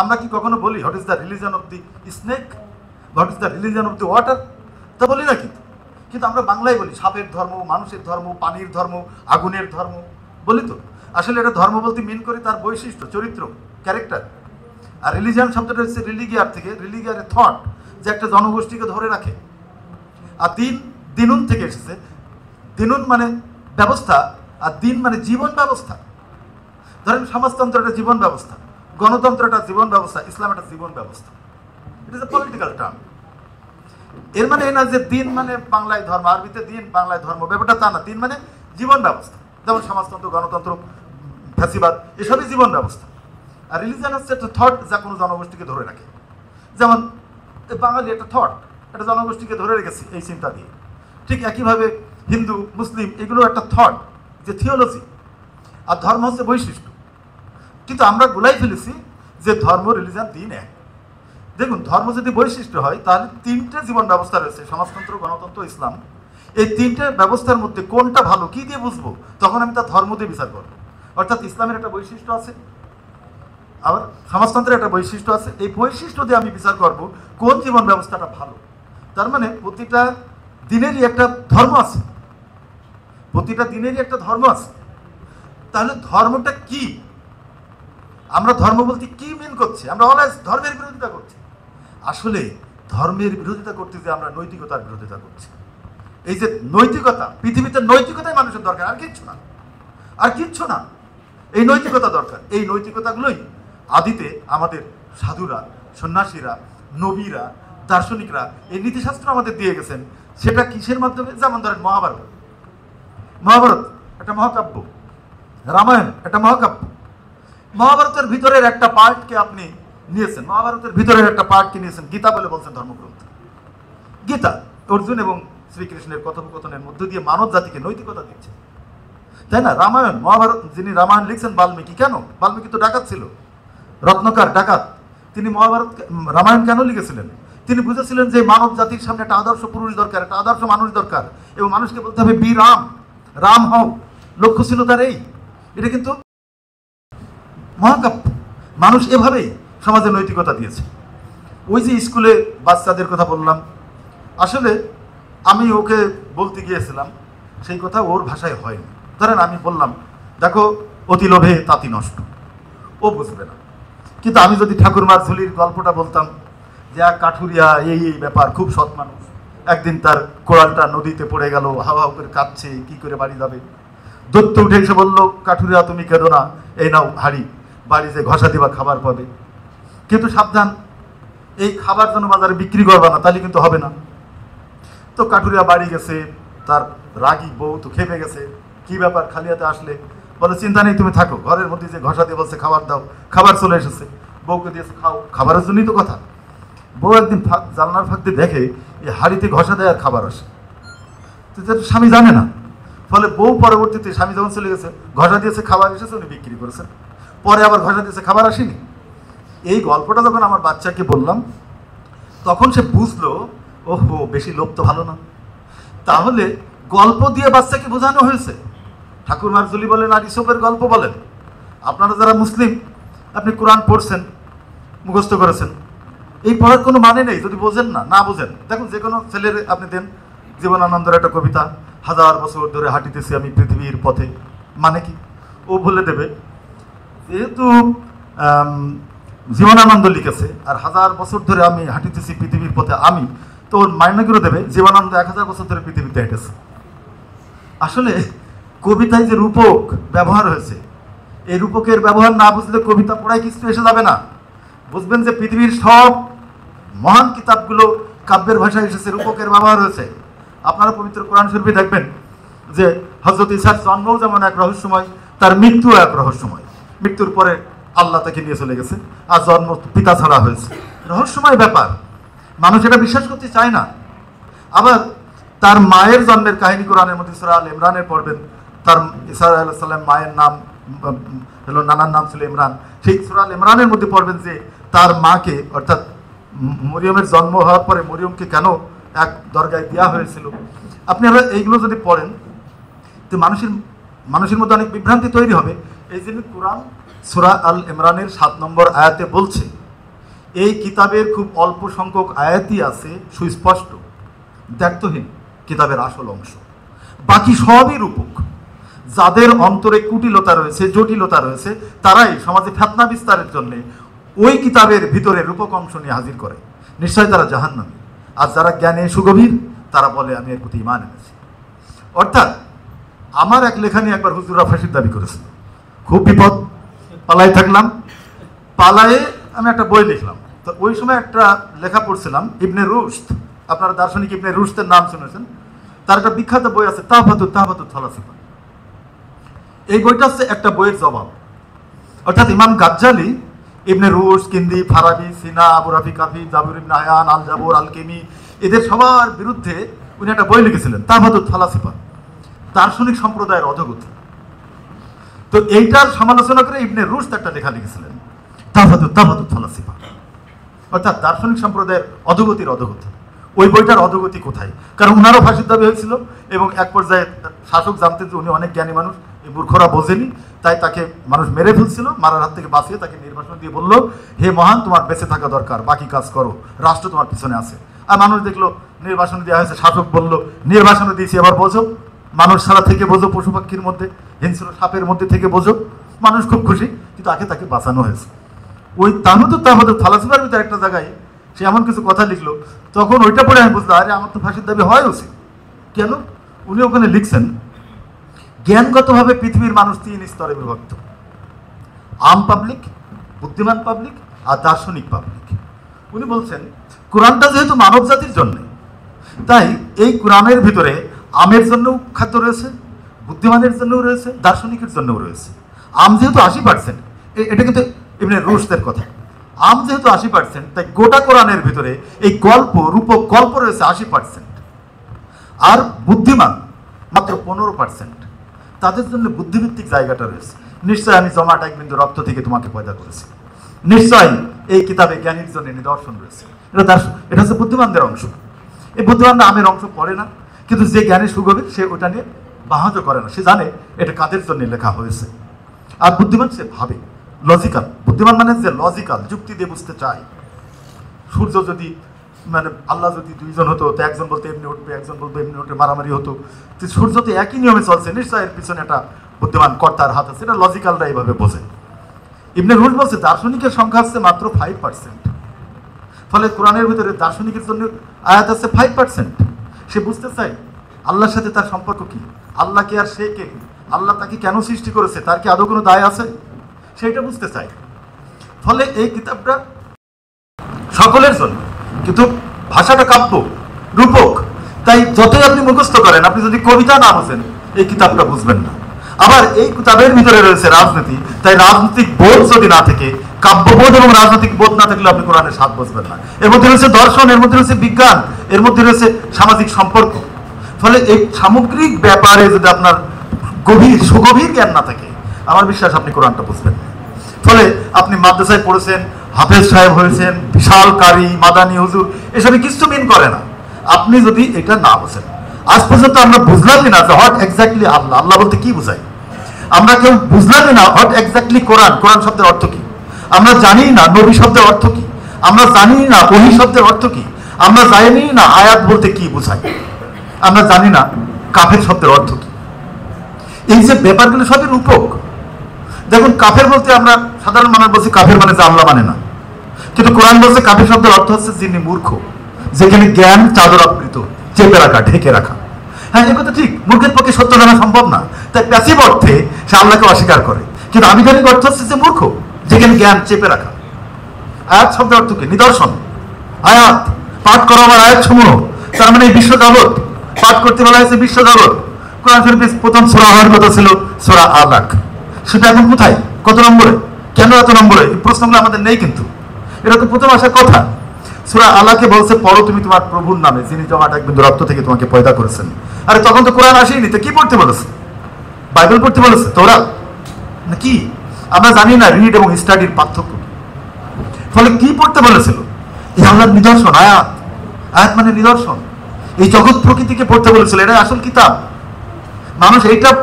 আমরা কি কখনো বলি what is the religion of the snake, what is the religion of the water? তা বলি না। কিন্তু আমরা বাংলায় বলি সাপের ধর্ম, মানুষের ধর্ম, পানির ধর্ম, আগুনের ধর্ম বলি তো। আসলে এটা ধর্ম বলতে মিন করি তার বৈশিষ্ট্য, চরিত্র, ক্যারেক্টার। আর রিলিজিয়ান শব্দটা হচ্ছে রিলিগিয়ার থেকে, রিলিগিয়ারের থট, যে একটা জনগোষ্ঠীকে ধরে রাখে। আর দিনুন থেকে এসেছে। দিনুন মানে ব্যবস্থা, আর দিন মানে জীবন ব্যবস্থা। ধরেন সমাজতন্ত্র একটা জীবন ব্যবস্থা, গণতন্ত্র একটা জীবন ব্যবস্থা, ইসলাম একটা জীবন ব্যবস্থা। It is a political term. এর মানে না যে দিন মানে বাংলায় ধর্ম, আরবিতে দিন, বাংলায় ধর্ম, ব্যাপারটা তা না। দিন মানে জীবন ব্যবস্থা। যেমন সমাজতন্ত্র, গণতন্ত্র, ফ্যাসিবাদ, এসবই জীবন ব্যবস্থা। আর রিলিজিয়ান হচ্ছে একটা থট, যা কোনো জনগোষ্ঠীকে ধরে রাখে। যেমন বাঙালি একটা থট, একটা জনগোষ্ঠীকে ধরে রেখেছি এই চিন্তা দিয়ে। ঠিক একইভাবে হিন্দু, মুসলিম, এগুলো একটা থট, যে থিওলজি। আর ধর্ম হচ্ছে বৈশিষ্ট্য। কিন্তু আমরা গুলাই ফেলেছি যে ধর্ম, রিলিজিয়ান তিন এক। দেখুন, ধর্ম যদি বৈশিষ্ট্য হয়, তাহলে 3টে জীবন ব্যবস্থা রয়েছে, সমাজতন্ত্র, গণতন্ত্র, ইসলাম। এই 3টে ব্যবস্থার মধ্যে কোনটা ভালো, কি দিয়ে বুঝবো? তখন আমি তার ধর্ম দিয়ে বিচার করবো। অর্থাৎ ইসলামের একটা বৈশিষ্ট্য আছে, আবার সমাজতন্ত্রের একটা বৈশিষ্ট্য আছে। এই বৈশিষ্ট্য দিয়ে আমি বিচার করব কোন জীবন ব্যবস্থাটা ভালো। তার মানে প্রতিটা দিনেরই একটা ধর্ম আছে, প্রতিটা দিনেরই একটা ধর্ম আছে। তাহলে ধর্মটা কি? আমরা ধর্ম বলতে কি মিন করছি? আমরা অলওয়েজ ধর্মের বিরোধিতা করছি। আসলে ধর্মের বিরোধিতা করতে যে আমরা নৈতিকতার বিরোধিতা করছি। এই যে নৈতিকতা, পৃথিবীতে নৈতিকতাই মানুষের দরকার, আর কিচ্ছু না, আর কিচ্ছু না। এই নৈতিকতা দরকার। এই নৈতিকতাগুলোই আদিতে আমাদের সাধুরা, সন্ন্যাসীরা, নবীরা, দার্শনিকরা এই নীতিশাস্ত্র আমাদের দিয়ে গেছেন। সেটা কিসের মাধ্যমে? যেমন ধরেন মহাভারত। মহাভারত একটা মহাকাব্য, রামায়ণ একটা মহাকাব্য। মহাভারতের ভিতরের একটা পার্টকে আপনি নিয়েছেন, মহাভারতের ভিতরের একটা পার্টকে নিয়েছেন, গীতা বলে বলছেন ধর্মগ্রন্থ। গীতা অর্জুন এবং শ্রীকৃষ্ণের কথোপকথনের মধ্য দিয়ে মানব জাতিকে নৈতিকতা দিচ্ছে, তাই না? রামায়ণ, মহাভারত, যিনি রামায়ণ লিখছেন বাল্মীকি। কেন? বাল্মীকি তো ডাকাত ছিল, রত্নকার, ডাকাত। তিনি মহাভারত, রামায়ণ কেন লিখেছিলেন? তিনি বুঝেছিলেন যে মানব জাতির সামনে একটা আদর্শ পুরুষ দরকার, একটা আদর্শ মানুষ দরকার, এবং মানুষকে বলতে হবে বি রাম, রাম হও। লক্ষ্য ছিল তার এই। এটা কিন্তু মহাকাব্য। মানুষ এভাবেই সমাজে নৈতিকতা দিয়েছে। ওই যে স্কুলে বাচ্চাদের কথা বললাম, আসলে আমি ওকে বলতে গিয়েছিলাম, সেই কথা ওর ভাষায় হয়নি। ধরেন আমি বললাম, দেখো অতি লোভে তাঁতি নষ্ট, ও বুঝবে না। কিন্তু আমি যদি ঠাকুরমার ঝুলির গল্পটা বলতাম, যে এক কাঠুরিয়া, এই এই ব্যাপার, খুব সৎ মানুষ, একদিন তার কোড়ালটা নদীতে পড়ে গেল, হাওয়া করে কাঁদছে, কি করে বাড়ি যাবে। দত্ত উঠে এসে বললো, কাঠুরিয়া তুমি কেঁদো না, এই নাও হাড়ি, বাড়ি যে ঘষা দিবা খাবার পাবে। কিন্তু সাবধান, এই খাবার জন্য বাজারে বিক্রি করবা না, তাহলে কিন্তু হবে না। তো কাঠুরিয়া বাড়ি গেছে, তার রাগী বউ তো খেপে গেছে, কি ব্যাপার খালি হাতে আসলে? বলে চিন্তা নেই, তুমি থাকো। ঘরের মধ্যে যে ঘষা দিয়ে বলছে খাবার দাও, খাবার চলে এসেছে, বউকে দিয়েছে খাও, খাবারের জন্যই তো কথা। বউ একদিন জানলার ফাঁক দিয়ে দেখে এই হাড়িতে ঘষা দেয় আর খাবার আসে, তো যেটা স্বামী জানে না। ফলে বউ পরবর্তীতে স্বামী যখন চলে গেছে, ঘষা দিয়েছে খাবার এসেছে, উনি বিক্রি করেছেন, পরে আবার ঘষা দিয়েছে খাবার আসেনি। এই গল্পটা যখন আমার বাচ্চাকে বললাম, তখন সে বুঝলো ওহো বেশি লোভ তো ভালো না। তাহলে গল্প দিয়ে বাচ্চাকে বোঝানো হয়েছে। ঠাকুর মারজুলি বলেন আর ইসবের গল্প বলেন। আপনারা যারা মুসলিম, আপনি কোরআন পড়ছেন, মুখস্থ করেছেন, এই পড়ার কোনো মানে নেই যদি বোঝেন না বোঝেন। দেখুন যে কোনো ছেলের আপনি দেন জীবনানন্দের একটা কবিতা, 1000 বছর ধরে হাঁটিতেছি আমি পৃথিবীর পথে, মানে কি? ও বলে দেবে যেহেতু জীবনানন্দ লিখেছে আর 1000 বছর ধরে আমি হাঁটিতেছি পৃথিবীর পথে আমি, তো ওর মাইনে করে দেবে জীবনানন্দ 1000 বছর ধরে পৃথিবীতে হেঁটেছে। আসলে কবিতায় যে রূপক ব্যবহার হয়েছে, এই রূপকের ব্যবহার না বুঝলে কবিতা পড়ায় কিছু এসে যাবে না। বুঝবেন যে পৃথিবীর সব মহান কিতাবগুলো কাব্যের ভাষায় এসেছে, রূপকের ব্যবহার হয়েছে। আপনারা পবিত্র কোরআন শরীফে দেখবেন যে হযরত ঈসার জন্মও যেমন এক রহস্যময়, তার মৃত্যু এক রহস্যময়। মৃত্যুর পরে আল্লাহ তাকে নিয়ে চলে গেছে, আর জন্ম পিতা ছাড়া হয়েছে, রহস্যময় ব্যাপার, মানুষ এটা বিশ্বাস করতে চায় না। আবার তার মায়ের জন্মের কাহিনী কোরআনের মধ্যে সূরা আল ইমরানের পড়বেন। তার ঈসা আলাইহিস সালাম মায়ের নাম হলো, নানার নাম ছিল ইমরান। সেই সূরা আল ইমরানের মধ্যে পড়বেন যে তার মাকে, অর্থাৎ মরিয়মের জন্ম হওয়ার পরে মরিয়মকে কেন এক দরগায় দেওয়া হয়েছিল। আপনারা এইগুলো যদি পড়েন তো মানুষের মধ্যে অনেক বিভ্রান্তি তৈরি হবে। এই জন্য কোরআন সূরা আল ইমরানের 7 নম্বর আয়াতে বলছে, এই কিতাবের খুব অল্প সংখ্যক আয়াতই আছে সুস্পষ্ট দ্ব্যর্থহীন কিতাবের আসল অংশ, বাকি সবই রূপক। যাদের অন্তরে কুটিলতা রয়েছে, জটিলতা রয়েছে, তারাই সমাজে ফিতনা বিস্তারের জন্য ওই কিতাবের ভিতরে রূপক অংশ নিয়ে হাজির করে, নিশ্চয় তারা জাহান্নামী। আর যারা জ্ঞানে সুগভীর তারা বলে আমি এর প্রতি ঈমান এনেছি। অর্থাৎ আমার এক লেখা নিয়ে একবার হুজুররা ফাঁসির দাবি করেছিল, খুব বিপদ, পালাই থাকলাম। পালায়ে আমি একটা বই লিখলাম। তো ওই সময় একটা লেখা পড়ছিলাম ইবনে রুশদ, আপনারা দার্শনিক ইবনে রুশদের নাম শুনেছেন। তার একটা বিখ্যাত বই আছে তাহফাতুত ফালাসিফা। এই বইটা হচ্ছে একটা বইয়ের জবাব। অর্থাৎ ইমাম গাজ্জালি, ইবনে রুশদ, কিন্দি, ফারাবি, সিনা, আবু রাফি কাফি, জাবির ইবনে হায়ান, আল জাবর, আল কেমি, এদের সবার বিরুদ্ধে উনি একটা বই লিখেছিলেন তাহফাতুত ফালাসিফা, দার্শনিক সম্প্রদায়ের অধোগতি। তো এইটার সমালোচনা করে ইবনে রুশদ একটা লেখা লিখেছিলেন তাহফাতুত ফালাসিফা, অর্থাৎ দার্শনিক সম্প্রদায়ের অধোগতির অধোগতি। ওই বইটার অধোগতি কোথায়? কারণ ওনারও ফাঁসির দাবি হয়েছিল এবং এক পর্যায়ে শাসক জানতেন যে উনি অনেক জ্ঞানী মানুষ, এই মূর্খরা বোঝেনি, তাই তাকে মানুষ মেরে ফেলছিল। মারার হাত থেকে বাঁচিয়ে তাকে নির্বাসন দিয়ে বলল, হে মহান, তোমার বেঁচে থাকা দরকার, বাকি কাজ করো, রাষ্ট্র তোমার পিছনে আছে। আর মানুষ দেখলো নির্বাসন দেওয়া হয়েছে, শাসক বলল নির্বাসনে দিয়েছি, এবার বোঝো, মানুষ ছাড়া থেকে বোঝো, পশু পাখির মধ্যে, হিংস্র সাপের মধ্যে থেকে বোঝো। মানুষ খুব খুশি, কিন্তু তাকে বাঁচানো হয়েছে। ওই তাহফাতুত ফালাসিফার ভিতরে একটা জায়গায় সে এমন কিছু কথা লিখলো, তখন ওইটা পড়ে আমি বুঝলাম আরে আমার তো ফাঁসির দাবি হয় উচিত। কেন? উনি ওখানে লিখছেন জ্ঞানগতভাবে পৃথিবীর মানুষ 3 স্তরে বিভক্ত, আম পাবলিক, বুদ্ধিমান পাবলিক আর দার্শনিক পাবলিক। উনি বলছেন কোরআনটা যেহেতু মানব জাতির জন্য, তাই এই কোরআনের ভিতরে আমের জন্যও খাদ্য রয়েছে, বুদ্ধিমানের জন্যও রয়েছে, দার্শনিকের জন্যও রয়েছে। আম যেহেতু 80%, এটা কিন্তু ইবনে রুশদের কথা, আম যেহেতু 80%, তাই গোটা কোরআনের ভিতরে এই রূপক গল্প রয়েছে 80%, আর বুদ্ধিমান মাত্র 15%। তাদের জন্য বুদ্ধিভিত্তিক জায়গাটা রয়েছে। নিশ্চয় আমি জমাট এক বিন্দু রক্ত থেকে তোমাকে পয়দা করেছি, নিশ্চয় এই কিতাবে জ্ঞানীর জন্য নিদর্শন রয়েছে। এটা হচ্ছে বুদ্ধিমানদের অংশ। এই বুদ্ধিমানরা আমের অংশ পড়ে না, কিন্তু যে জ্ঞানী সুগভীর সে ওটা নিয়ে বাহাজও করে না, সে জানে এটা কাদের জন্য লেখা হয়েছে। আর বুদ্ধিমান সে ভাবে, লজিক্যাল। বুদ্ধিমান মানে যে লজিক্যাল, যুক্তি দিয়ে বুঝতে চায়। সূর্য যদি আল্লাহ যদি 2 জন হতো, তো একজন বলতে এমনি উঠবে, একজন বলতে এমনি উঠবে, মারামারি হতো। তো সূর্য তো একই নিয়মে চলছে, নিশ্চয় এর পিছনে একটা বুদ্ধিমান কর্তার হাত আছে, এটা লজিক্যালরা এইভাবে বোঝে। ইবনে রুশদ বলছে দার্শনিকের সংখ্যা হচ্ছে মাত্র 5%। ফলে কোরআনের ভিতরে দার্শনিকের জন্য আয়াত আছে 5%। সে বুঝতে চায় আল্লাহর সাথে তার সম্পর্ক কি, আল্লাহ কে আর সে কে, আল্লাহ তাকে কেন সৃষ্টি করেছে, তার কি আদৌ কোনো দায় আছে, সেটা বুঝতে চায়। ফলে এই কিতাবটা সকলের জন্য, কিন্তু ভাষাটা কাব্য রূপক। তাই যতই আপনি মুখস্থ করেন, আপনি যদি কবিতা না বোঝেন এই কিতাবটা বুঝবেন না। আবার এই কিতাবের ভিতরে রয়েছে রাজনীতি, তাই রাজনৈতিক বোধ যদি না থাকে, কাব্যবোধ এবং রাজনৈতিক বোধ না থাকলে আপনি কোরআনের স্বাদ বুঝবেন না। এর মধ্যে রয়েছে দর্শন, এর মধ্যে রয়েছে বিজ্ঞান, এর মধ্যে রয়েছে সামাজিক সম্পর্ক। ফলে এই সামগ্রিক ব্যাপারে যদি আপনার সুগভীর জ্ঞান না থাকে, আমার বিশ্বাস আপনি কোরআনটা বুঝবেন না। ফলে আপনি মাদ্রাসায় পড়েছেন, হাফেজ সাহেব হয়েছেন, বিশাল কারি, মাদানি হুজুর, এসবই কিছু মিন করে না আপনি যদি এটা না বোঝেন। আজ পর্যন্ত আমরা বুঝলামই না যে হোয়াট এক্স্যাক্টলি আল্লাহ, আল্লাহ বলতে কি বোঝায়। আমরা কেউ বুঝলামই না হোয়াট এক্স্যাক্টলি কোরআন, কোরআন শব্দের অর্থ কি। আমরা জানি না নবী শব্দের অর্থ কি, আমরা জানি না ওহী শব্দের অর্থ কি, আমরা জানি না আয়াত বলতে কি বোঝায়, আমরা জানি না কাফের শব্দের অর্থ কি। এই যে ব্যাপারগুলো সবই রূপক। দেখুন, কাফের বলতে আমরা সাধারণ মানুষ বলছি কাফের মানে যে আল্লাহ মানে না, কিন্তু কোরআন বলছে কাফের শব্দের অর্থ হচ্ছে যিনি মূর্খ, যেখানে জ্ঞান চাদর আবৃত, চেপে রাখা, ঢেকে রাখা। হ্যাঁ, এ কথা ঠিক, মূর্খের পক্ষে সত্য জানা সম্ভব না, তাই প্যাসিভ অর্থে সে আল্লাহকে অস্বীকার করে, কিন্তু আবিধানিক অর্থ হচ্ছে যে মূর্খ, যেখানে জ্ঞান চেপে রাখা। আয়াত শব্দের অর্থ কি? নিদর্শন। আয়াত পাঠ করো আমার আয়াত সমূহ, তার মানে এই বিশ্বজগৎ পাঠ করতে বলা হয়েছে। বিশ্বজগৎ কোরআন শরীফের প্রথম সূরা হওয়ার কথা ছিল সূরা আলাক, সেটা এখন কোথায়, কত নম্বরে, কেন এত নম্বরে, এই প্রশ্নগুলো আমাদের নেই। কিন্তু এটা তো প্রথম আসার কথা। সূরা আলাকে বলছে পড়ো তুমি তোমার প্রভুর নামে, যিনি জমাট এক বিন্দু রক্ত থেকে তোমাকে পয়দা করেছেন। আরে তখন তো কোরআন আসেনি, তো কি পড়তে বলেছে? বাইবেল পড়তে বলেছে, তোরা না কি? আমরা জানি না রিড এবং স্টাডির পার্থক্য। ফলে কি পড়তে বলেছিল? এই আল্লাহর নিদর্শন, আয়াত। আয়াত মানে নিদর্শন। এই জগৎ প্রকৃতিকে পড়তে বলেছিল, এটা আসল কিতাব। মানুষ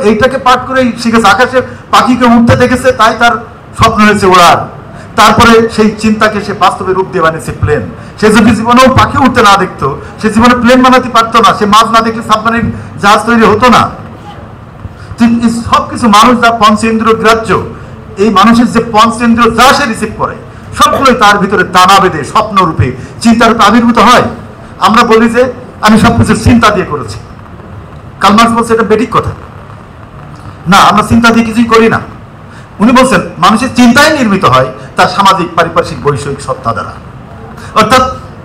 এইটাকে পাঠ করে শিখেছে, আকাশে পাখিকে উঠতে দেখেছে, তাই তার স্বপ্ন হয়েছে ওড়ার। তারপরে সেই চিন্তাকে সে বাস্তবে রূপ দিয়ে বানিয়েছে প্লেন। সে যদি জীবনেও পাখি উঠতে না দেখতো, সে জীবনে প্লেন বানাতে পারতো না। সে মাছ না দেখলে সাবমারিন জাহাজ তৈরি হতো না। সবকিছু মানুষ যা পঞ্চেন্দ্রিয় গ্রাহ্য, এই মানুষের যে পঞ্চেন্দ্রিয় যা সে রিসিভ করে, সবগুলোই তার ভিতরে দানা বেঁধে স্বপ্ন রূপে চিন্তার রূপে আবির্ভূত হয়। আমরা বলি যে আমি সবকিছু চিন্তা দিয়ে করেছি। কার্ল মার্কস বলছে এটা বেঠিক কথা। না, আমরা চিন্তা দিয়ে কিছুই করি না। উনি বলছেন মানুষের চিন্তাই নির্মিত হয় তার সামাজিক, পারিপার্শ্বিক, বৈষয়িক সত্তা দ্বারা। অর্থাৎ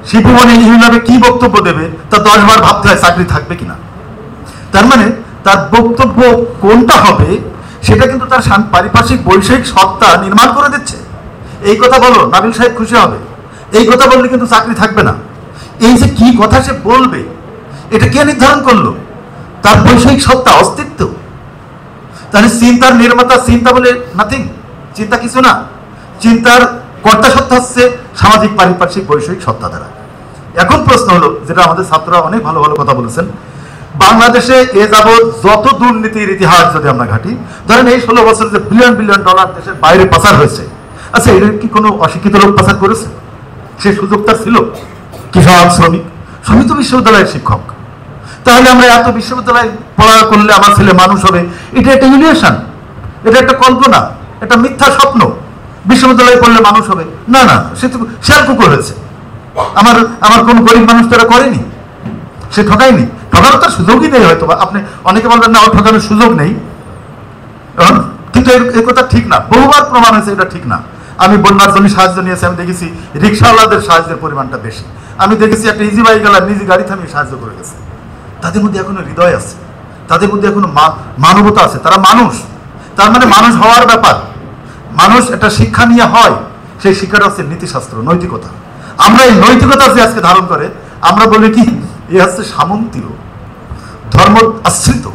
শিবভুবনে ইহুলাবে কি বক্তব্য দেবে তা 10 বার ভাবতে হয় চাকরি থাকবে কিনা। তার মানে তার বক্তব্য কোনটা হবে সেটা কিন্তু তার পারিপার্শ্বিক, বৈষয়িক সত্তা নির্মাণ করে দিচ্ছে। এই কথা বলো, নাবিল সাহেব খুশি হবে। এই কথা বললে কিন্তু চাকরি থাকবে না। এই যে কি কথা সে বলবে, এটা কে নির্ধারণ করলো? তার বৈষয়িক সত্তা, অস্তিত্ব। তাহলে চিন্তার নির্মাতা চিন্তা বলে নাথিং, চিন্তা কিছু না। চিন্তার কর্তা সত্তা হচ্ছে সামাজিক, পারিপার্শ্বিক, বৈষয়িক সত্তা দ্বারা। এখন প্রশ্ন হলো, যেটা আমাদের ছাত্ররা অনেক ভালো ভালো কথা বলেছেন, বাংলাদেশে এ যাবৎ যত দুর্নীতির ইতিহাস যদি আমরা ঘাটি, ধরেন এই 16 বছর যে বিলিয়ন বিলিয়ন ডলার দেশের বাইরে পাচার হয়েছে, আচ্ছা এর কি কোনো অশিক্ষিত লোক পাচার করেছে? সে সুযোগ তার ছিল? কৃষক, শ্রমিক, সবই তো বিশ্ববিদ্যালয়ের শিক্ষক। তাহলে আমরা এত বিশ্ববিদ্যালয় পড়া করলে আমার ছেলে মানুষ হবে, এটা একটা ইলিউশন, এটা একটা কল্পনা, একটা মিথ্যা স্বপ্ন। বিশ্ববিদ্যালয়ে পড়লে মানুষ হবে, না না, সে তো শেয়ার কুকুর হয়েছে। আমার কোন গরিব মানুষ তারা করেনি, সে ঠকায়নি। ঠকানোর তার সুযোগই নেই হয়তো। আপনি অনেকে বলবেন না, ওর ঠকানোর সুযোগ নেই, কিন্তু এই কথা ঠিক না। বহুবার প্রমাণ হয়েছে এটা ঠিক না। আমি বন্যার জন্য সাহায্য নিয়েছি, আমি দেখেছি রিক্সাওয়ালাদের সাহায্যের পরিমাণটা বেশি। আমি দেখেছি একটা ইজি বাইক গেলার নিজে গাড়ি থামিয়ে সাহায্য করে গেছে। তাদের মধ্যে এখনো হৃদয় আছে, তাদের মধ্যে এখনো মানবতা আছে, তারা মানুষ। তার মানে মানুষ হওয়ার ব্যাপার, মানুষ একটা শিক্ষা নিয়ে হয়, সেই শিক্ষাটা হচ্ছে নীতিশাস্ত্র, নৈতিকতা। আমরা এই নৈতিকতা যে আজকে ধারণ করে আমরা বলি কি, এ হচ্ছে সামন্তীয়, ধর্ম আশ্রিত।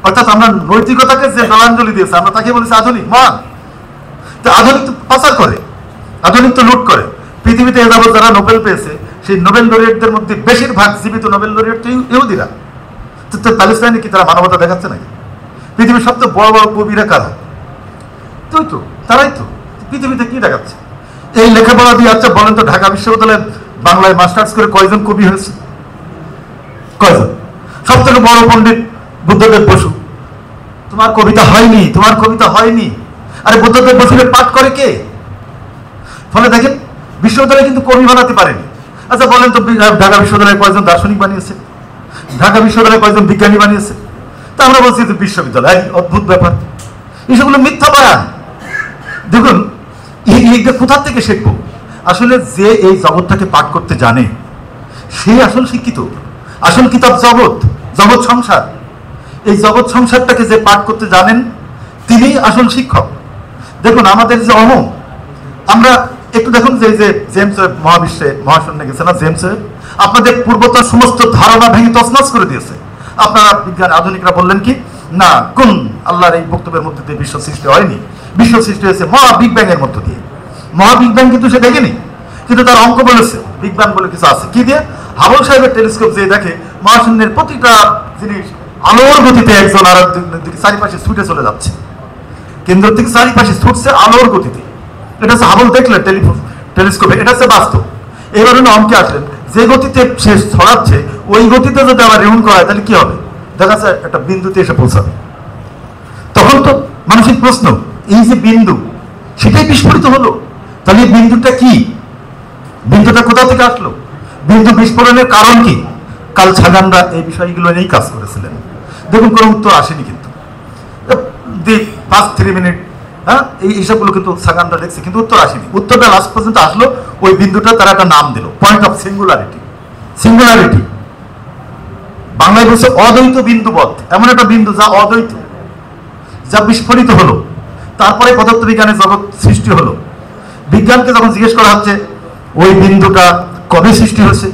অর্থাৎ আমরা নৈতিকতাকে যে জলাঞ্জলি দিয়েছে আমরা তাকে বলেছি আধুনিক মান। তো আধুনিক তো পাচার করে, আধুনিক তো লুট করে। পৃথিবীতে এ যাবৎ যারা নোবেল পেয়েছে, সেই নোবেল লরিয়েটদের মধ্যে বেশিরভাগ জীবিত নোবেল লরিয়েট ইহুদিরা। তো প্যালেস্টাইনে কি তারা মানবতা দেখাচ্ছে নাকি? পৃথিবীর সবচেয়ে বড় বড় কবিরা কারা? তো তারাই তো। পৃথিবীতে কি দেখাচ্ছে? এই লেখাপড়া দিয়ে, আচ্ছা বলেন তো, ঢাকা বিশ্ববিদ্যালয়ে বাংলায় মাস্টার্স করে কয়জন কবি হয়েছে? কয়জন? সব থেকে বড় পণ্ডিত বুদ্ধদেব বসু। তোমার কবিতা হয়নি, তোমার কবিতা হয়নি। আরে বুদ্ধদেব বসুকে পাঠ করে কে? ফলে দেখেন বিশ্ববিদ্যালয় কিন্তু কবি বানাতে পারেনি। আচ্ছা বলেন তো, ঢাকা বিশ্ববিদ্যালয়ে কয়জন দার্শনিক বানিয়েছে? ঢাকা বিশ্ববিদ্যালয়ে কয়জন বিজ্ঞানী বানিয়েছে? তা আমরা বলছি যে বিশ্ববিদ্যালয়, অদ্ভুত ব্যাপার। এইসবগুলো মিথ্যা বয়ান। দেখুন এইটা কোথা থেকে শিখবো? আসলে যে এই জগৎটাকে পাঠ করতে জানে সে আসল শিক্ষিত। আসল কিতাব জগৎ, জগৎ সংসার। এই জগৎ সংসারটাকে যে পাঠ করতে জানেন তিনি আসল শিক্ষক। দেখুন আমাদের যে অহং, আমরা একটু দেখুন যে জেমস ওয়েব মহাবিশ্বে মহাশূন্যে গেছে না, জেমস ওয়েব আপনাদের পূর্বতর সমস্ত ধারণা ভেঙে তছনছ করে দিয়েছে। আপনারা বিজ্ঞান আধুনিকরা বললেন কি না, কোন আল্লাহর এই বক্তব্যের মধ্যে দিয়ে বিশ্ব সৃষ্টি হয়নি, বিশ্ব সৃষ্টি হয়েছে মহা বিগ ব্যাং এর মধ্য দিয়ে। মহা বিগ ব্যাং কিন্তু সে দেখেনি, কিন্তু তার অঙ্ক বলেছে বিগ ব্যাং বলে কিছু আছে। কি দিয়ে? হাবল সাহেবের টেলিস্কোপ যে দেখে মহাশূন্যের প্রতিটা জিনিস আলোর গতিতে একজন আর দিকে চারিপাশে ছুটে চলে যাচ্ছে, কেন্দ্র থেকে চারিপাশে ছুটছে আলোর গতিতে। এটা হচ্ছে হাবল দেখলেন টেলিস্কোপে, এটা হচ্ছে বাস্তব। এবার উনি অঙ্কে আসলেন যে গতিতে সে ছড়াচ্ছে ওই গতিতে যদি আবার রেউন্ড করা হয় তাহলে কি হবে? দেখা যাচ্ছে একটা বিন্দুতে এসে পৌঁছাবে। তখন তো মানসিক প্রশ্ন, এই যে বিন্দু সেটাই বিস্ফোরিত হলো, তাহলে এই বিন্দুটা কি? বিন্দুটা কোথা থেকে আসলো? বিন্দু বিস্ফোরণের কারণ কি? কাল ছাগানরা এই বিষয়গুলো নিয়েই কাজ করেছিলেন। দেখুন কোনো উত্তর আসেনি, কিন্তু 5-3 মিনিট হ্যাঁ এই হিসাবগুলো কিন্তু ছাগানরা দেখছে, কিন্তু উত্তর আসেনি। উত্তরটা লাস্ট পর্যন্ত আসলো, ওই বিন্দুটা তারা একটা নাম দিল, পয়েন্ট অফ সিঙ্গুলারিটি। সিঙ্গুলারিটি বাংলায় বলছে অদ্বৈত বিন্দুবৎ, এমন একটা বিন্দু যা অদ্বৈত, যা বিস্ফোরিত হলো। তারপরে পদার্থবিজ্ঞানের জগৎ সৃষ্টি হলো। বিজ্ঞানকে যখন জিজ্ঞেস করা হচ্ছে ওই বিন্দুটা কবে সৃষ্টি হয়েছে,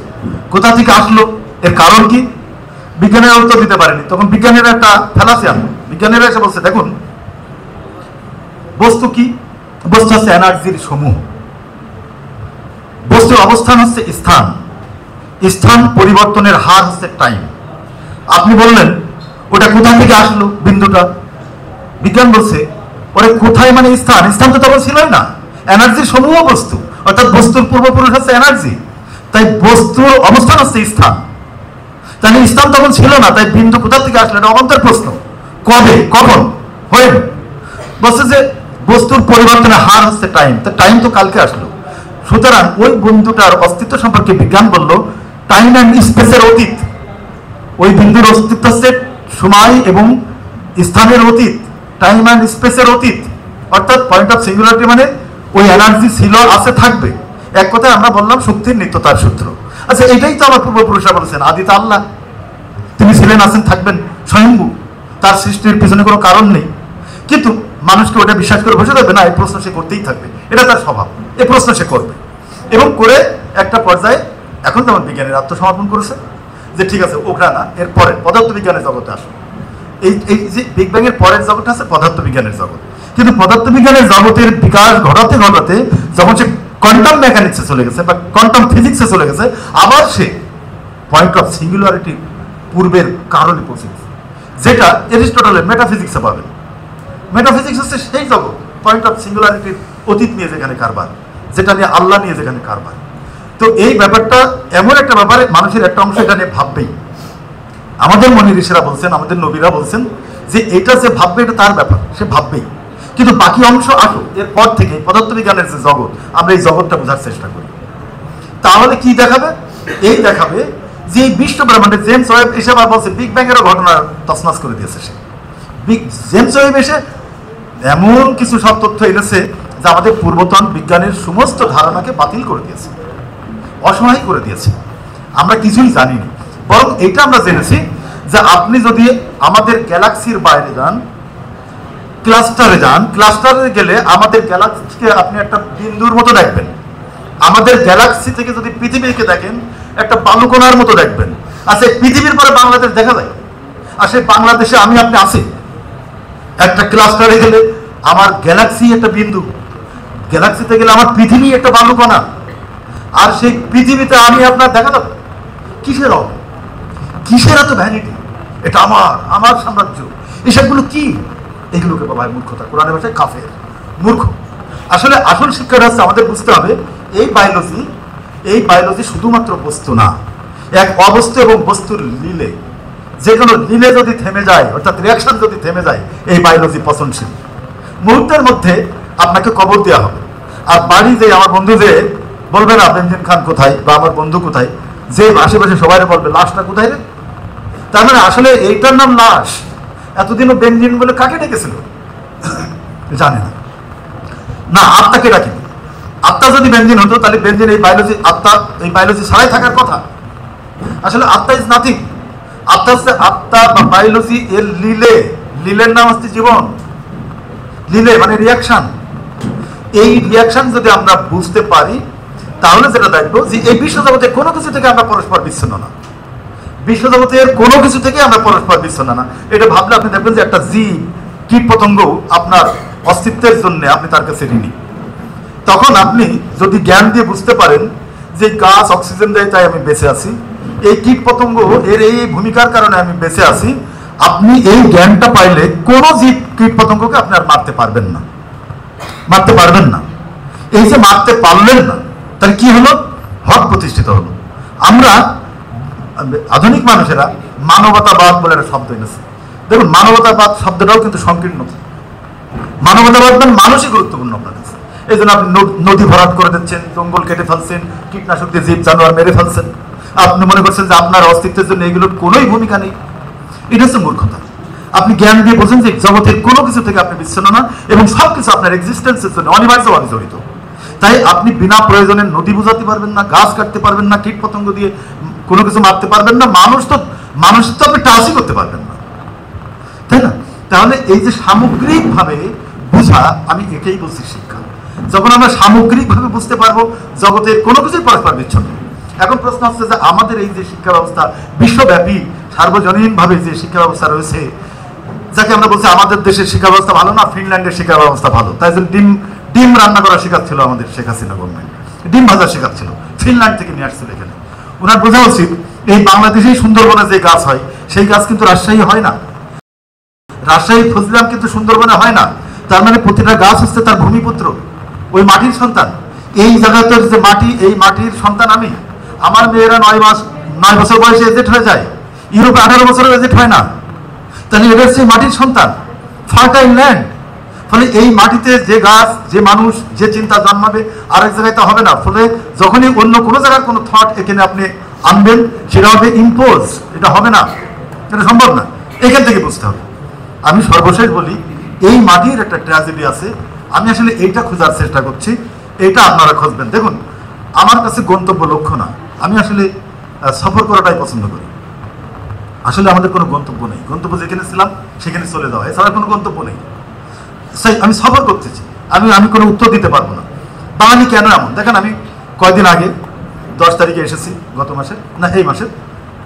কোথা থেকে আসলো, এর কারণ কি, বিজ্ঞানীরা উত্তর দিতে পারেনি। তখন বিজ্ঞানীরা একটা ফেলাসি আনলো। বিজ্ঞানীরা এসে বলছে দেখুন বস্তু কি? বস্তু হচ্ছে এনার্জির সমূহ। বস্তুর অবস্থান হচ্ছে স্থান, স্থান পরিবর্তনের হার হচ্ছে টাইম। আপনি বললেন ওটা কোথা থেকে আসলো বিন্দুটা, বিজ্ঞান বলছে ওরে কোথায় মানে স্থান, স্থান তো তখন ছিলই না, এনার্জির সমূহ বস্তু, অর্থাৎ বস্তুর পূর্বপুরুষ হচ্ছে এনার্জি, তাই বস্তুর অবস্থান হচ্ছে স্থান। তাহলে স্থান তখন ছিল না, তাই বিন্দু কোথা থেকে আসলো এটা অবান্তর প্রশ্ন। কবে, কখন, হয় বলছে যে বস্তুর পরিবর্তনের হার হচ্ছে টাইম, তা টাইম তো কালকে আসলো। সুতরাং ওই বিন্দুটার অস্তিত্ব সম্পর্কে বিজ্ঞান বলল টাইম অ্যান্ড স্পেসের অতীত। ওই বিন্দুর অস্তিত্ব হচ্ছে সময় এবং স্থানের অতীত, টাইম অ্যান্ড স্পেসের অতীত। অর্থাৎ পয়েন্ট অফ সিঙ্গুলারিটি মানে ওই এনার্জি ছিল, আছে, থাকবে। এক কথায় আমরা বললাম শক্তির নিত্যতার সূত্র। আচ্ছা এটাই তো আমার পূর্বপুরুষরা বলেছেন, আদিতে আল্লাহ তিনি ছিলেন, আছেন, থাকবেন, স্বয়ংভূ, তার সৃষ্টির পিছনে কোনো কারণ নেই। কিন্তু মানুষকে ওটা বিশ্বাস করে বসে থাকবে না, এই প্রশ্ন সে করতেই থাকবে, এটা তার স্বভাব, এই প্রশ্ন সে করবে। এবং করে একটা পর্যায়ে এখন যেমন বিজ্ঞানের আত্মসমর্পণ করেছে যে ঠিক আছে ওটা না, এর পরে পদার্থবিজ্ঞানের জগতে আসবে। এই যে বিগ ব্যাং এর পরের জগৎটা আছে পদার্থবিজ্ঞানের জগৎ। কিন্তু পদার্থবিজ্ঞানের জগতের বিকাশ ঘটাতে ঘটাতে যখন সে কোয়ান্টাম মেকানিক্সে চলে গেছে বা কোয়ান্টাম ফিজিক্সে চলে গেছে, আবার সে পয়েন্ট অফ সিঙ্গুলারিটি পূর্বের কারণে পৌঁছে গেছে, যেটা এরিস্টটলের মেটাফিজিক্সে পাবেন। মেটাফিজিক্স হচ্ছে সেই জগৎ, পয়েন্ট অফ সিঙ্গুলারিটির অতীত নিয়ে যেখানে কারবার, যেটা নিয়ে আল্লাহ নিয়ে যেখানে কারবার। তো এই ব্যাপারটা এমন একটা ব্যাপারে মানুষের একটা অংশ এটা নিয়ে ভাববেই। আমাদের মনি ঋষিরা বলছেন, আমাদের নবীরা বলছেন যে এটা যে ভাববে এটা তার ব্যাপার, সে ভাববেই। কিন্তু বাকি অংশ আসো এরপর থেকে পদার্থবিজ্ঞানের যে জগৎ, আমরা এই জগৎটা বোঝার চেষ্টা করি। তাহলে কি দেখাবে? এই দেখাবে যে এই বিশ্ব ব্রহ্মাণ্ডে জেমস ওয়েব এসে আবার বলছে বিগ ব্যাং এরও ঘটনা তছনছ করে দিয়েছে সে। জেমস ওয়েব এসে এমন কিছু সব তথ্য এনেছে যা আমাদের পূর্বতন বিজ্ঞানের সমস্ত ধারণাকে বাতিল করে দিয়েছে, অসহায় করে দিয়েছে। আমরা কিছুই জানিনি, বরং এটা আমরা জেনেছি যে আপনি যদি আমাদের গ্যালাক্সির বাইরে যান, ক্লাস্টারে যান, ক্লাস্টারে গেলে আমাদের গ্যালাক্সিকে আপনি একটা বিন্দুর মতো দেখবেন। আমাদের গ্যালাক্সি থেকে যদি পৃথিবীকে দেখেন একটা বালুকণার মতো দেখবেন। আর সেই পৃথিবীর পরে বাংলাদেশ দেখা যায়, আর সেই বাংলাদেশে আমি আপনি আছি। একটা ক্লাস্টারে গেলে আমার গ্যালাক্সি একটা বিন্দু, গ্যালাক্সিতে গেলে আমার পৃথিবী একটা বালুকণা, আর সেই পৃথিবীতে আমি আপনার দেখা যাবে। কিসের অভাব, কিসের এত ভ্যানিটি, এটা আমার, আমার সাম্রাজ্য, এসবগুলো কি? এগুলোকে বাবা মূর্খতা, কোরআনের ভাষায় কাফের, মূর্খ। আসলে আসল শিক্ষাটা হচ্ছে আমাদের বুঝতে হবে এই বায়োলজি শুধুমাত্র বস্তু না, এক অবস্তু এবং বস্তুর লীলে, যে কোনো লীলে যদি থেমে যায়, অর্থাৎ রিয়াকশন যদি থেমে যায়, এই বায়োলজি পচনশীল। মুহূর্তের মধ্যে আপনাকে কবর দেওয়া হবে। আর বাড়ি যে আমার বন্ধু যে বলবে না বেনজিন খান কোথায় বা আমার বন্ধু কোথায়, যে আশেপাশে সবাই বলবে লাশটা কোথায় রে। তার মানে আসলে এইটার নাম লাশ। এতদিনও বেনজিন বলে কাকে ডেকেছিল জানে না, না আত্মাকে ডাকেনি। আত্মা যদি বেঞ্জিন হতো তাহলে বেঞ্জিন এই বায়োলজি, আত্মা এই বায়োলজি ছাড়াই থাকার কথা। আসলে আত্মা ইজ নাথিং। আত্মা হচ্ছে, আত্মা বা বায়োলজি এর লীলে, লীলের নাম হচ্ছে জীবন। লীলে মানে রিয়াকশন। এই রিয়াকশন যদি আমরা বুঝতে পারি তাহলে যেটা দেখবো যে এই বিশ্বজগতে কোনো কিছু থেকে আমরা পরস্পর বিচ্ছিন্ন না। বিশ্বজগতের কোনো কিছু থেকে আমরা পরস্পর বিচ্ছিন্ন না। এটা ভাবলে আপনি দেখবেন যে একটা জীব, কীট পতঙ্গ আপনার অস্তিত্বের জন্য আপনি তার কাছে ঋণী। তখন আপনি যদি জ্ঞান দিয়ে বুঝতে পারেন যে গাছ অক্সিজেন দেয় তাই আমি বেঁচে আছি, এই কীট পতঙ্গ এর এই ভূমিকার কারণে আমি বেঁচে আছি, আপনি এই জ্ঞানটা পাইলে কোনো জীব কীট পতঙ্গকে আপনি আর মারতে পারবেন না, মারতে পারবেন না। এই যে মারতে পারলেন না, তাহলে কি হলো? হক প্রতিষ্ঠিত হলো। আমরা আধুনিক মানুষেরা মানবতাবাদ বলে একটা শব্দ এনেছে। দেখুন, মানবতাবাদ শব্দটাও কিন্তু সংকীর্ণ। মানবতাবাদ মানে মানুষই গুরুত্বপূর্ণ আপনার কাছে। এই জন্য আপনি নদী ভরাট করে দিচ্ছেন, জঙ্গল কেটে ফেলছেন, কীটনাশক দিয়ে জীব জানোয়ার মেরে ফেলছেন। আপনি মনে করছেন যে আপনার অস্তিত্বের জন্য এগুলোর কোনোই ভূমিকা নেই। এটা হচ্ছে মূর্খতা। আপনি জ্ঞান দিয়ে বোঝেন যে জগতের কোনো কিছু থেকে আপনি বিচ্ছিন্ন না এবং সব কিছু আপনার এক্সিস্টেন্সের জন্য অনিবার্যভাবে জড়িত। তাই আপনি বিনা প্রয়োজনে নদী বুঝাতে পারবেন না, গাছ কাটতে পারবেন না, কীট পতঙ্গ দিয়ে কোনো কিছু মারতে পারবেন না, মানুষ তো আপনি টাচই করতে পারবেন না, তাই না? তাহলে এই যে সামগ্রিকভাবে বুঝা, আমি এটাই বলছি শিক্ষা। যখন আমরা সামগ্রিকভাবে বুঝতে পারবো জগতের কোনো কিছুই পরস্পর বিচ্ছিন্ন। এখন প্রশ্ন হচ্ছে যে আমাদের এই যে শিক্ষা ব্যবস্থা, বিশ্বব্যাপী সার্বজনীনভাবে যে শিক্ষা ব্যবস্থা রয়েছে, যাকে আমরা বলছি আমাদের দেশের শিক্ষা ব্যবস্থা ভালো না, ফিনল্যান্ডের শিক্ষা ব্যবস্থা ভালো, তাই জন্য ডিম রান্না করা শেখাচ্ছিল আমাদের শেখ হাসিনা গভর্নমেন্ট, ডিম ভাজা শেখাচ্ছিল, ফিনল্যান্ড থেকে নিয়ে আসছিল এখানে। ওনার বোঝা উচিত এই বাংলাদেশেই সুন্দরবনে যে গাছ হয় সেই গাছ কিন্তু রাজশাহী হয় না, রাজশাহী ফজলাম কিন্তু সুন্দরবনে হয় না। তার মানে প্রতিটা গাছ হচ্ছে তার ভূমিপুত্র, ওই মাটির সন্তান। এই জায়গাতে যে মাটি, এই মাটির সন্তান আমি। আমার মেয়েরা 9 বছর বয়সে এজেট হয়ে যায়, ইউরোপে 18 বছরের এজেট হয় না। তাহলে এটা হচ্ছে মাটির সন্তান, ফার্টাইল ল্যান্ড। ফলে এই মাটিতে যে গাছ, যে মানুষ, যে চিন্তা জন্মাবে আরেক জায়গায় তা হবে না। ফলে যখনই অন্য কোনো জায়গার কোনো থট এখানে আপনি আনবেন, সেটা হবে ইম্পোজ, এটা হবে না, এটা সম্ভব না। এখান থেকে বুঝতে হবে। আমি সর্বশেষ বলি, এই মাটির একটা ট্র্যাজেডি আছে, আমি আসলে এইটা খোঁজার চেষ্টা করছি, এইটা আপনারা খুঁজবেন। দেখুন, আমার কাছে গন্তব্য লক্ষ্য না, আমি আসলে সফর করাটাই পছন্দ করি। আসলে আমাদের কোনো গন্তব্য নেই, গন্তব্য যেখানে ছিলাম সেখানে চলে যাওয়া, এছাড়া কোনো গন্তব্য নেই। আমি সফর করতেছি, আমি কোনো উত্তর দিতে পারবো না। বাঙালি কেন এমন? দেখেন, আমি কয়েকদিন আগে 10 তারিখে এসেছি, গত মাসের না এই মাসের,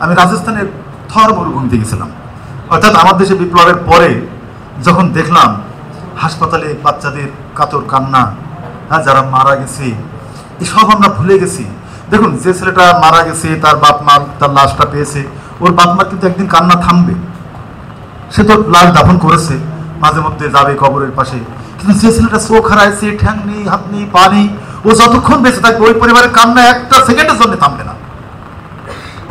আমি রাজস্থানের থর মরুভূমিতে গেছিলাম। অর্থাৎ আমার দেশে বিপ্লবের পরে যখন দেখলাম হাসপাতালে বাচ্চাদের কাতর কান্না, যারা মারা গেছে, এসব আমরা ভুলে গেছি। দেখুন, যে ছেলেটা মারা গেছে, তার বাপ মা তার লাশটা পেয়েছে, ওর বাপ মার কিন্তু একদিন কান্না থামবে। সে তো লাশ দাফন করেছে, মাঝে মধ্যে যাবে কবরের পাশে, কিন্তু যে ছেলেটা চোখ হারাইছে, ঠ্যাং নেই, হাত নেই, পা নেই, ও যতক্ষণ বেঁচে থাকবে ওই পরিবারের কান্না একটা সেকেন্ডের জন্য থামবে না।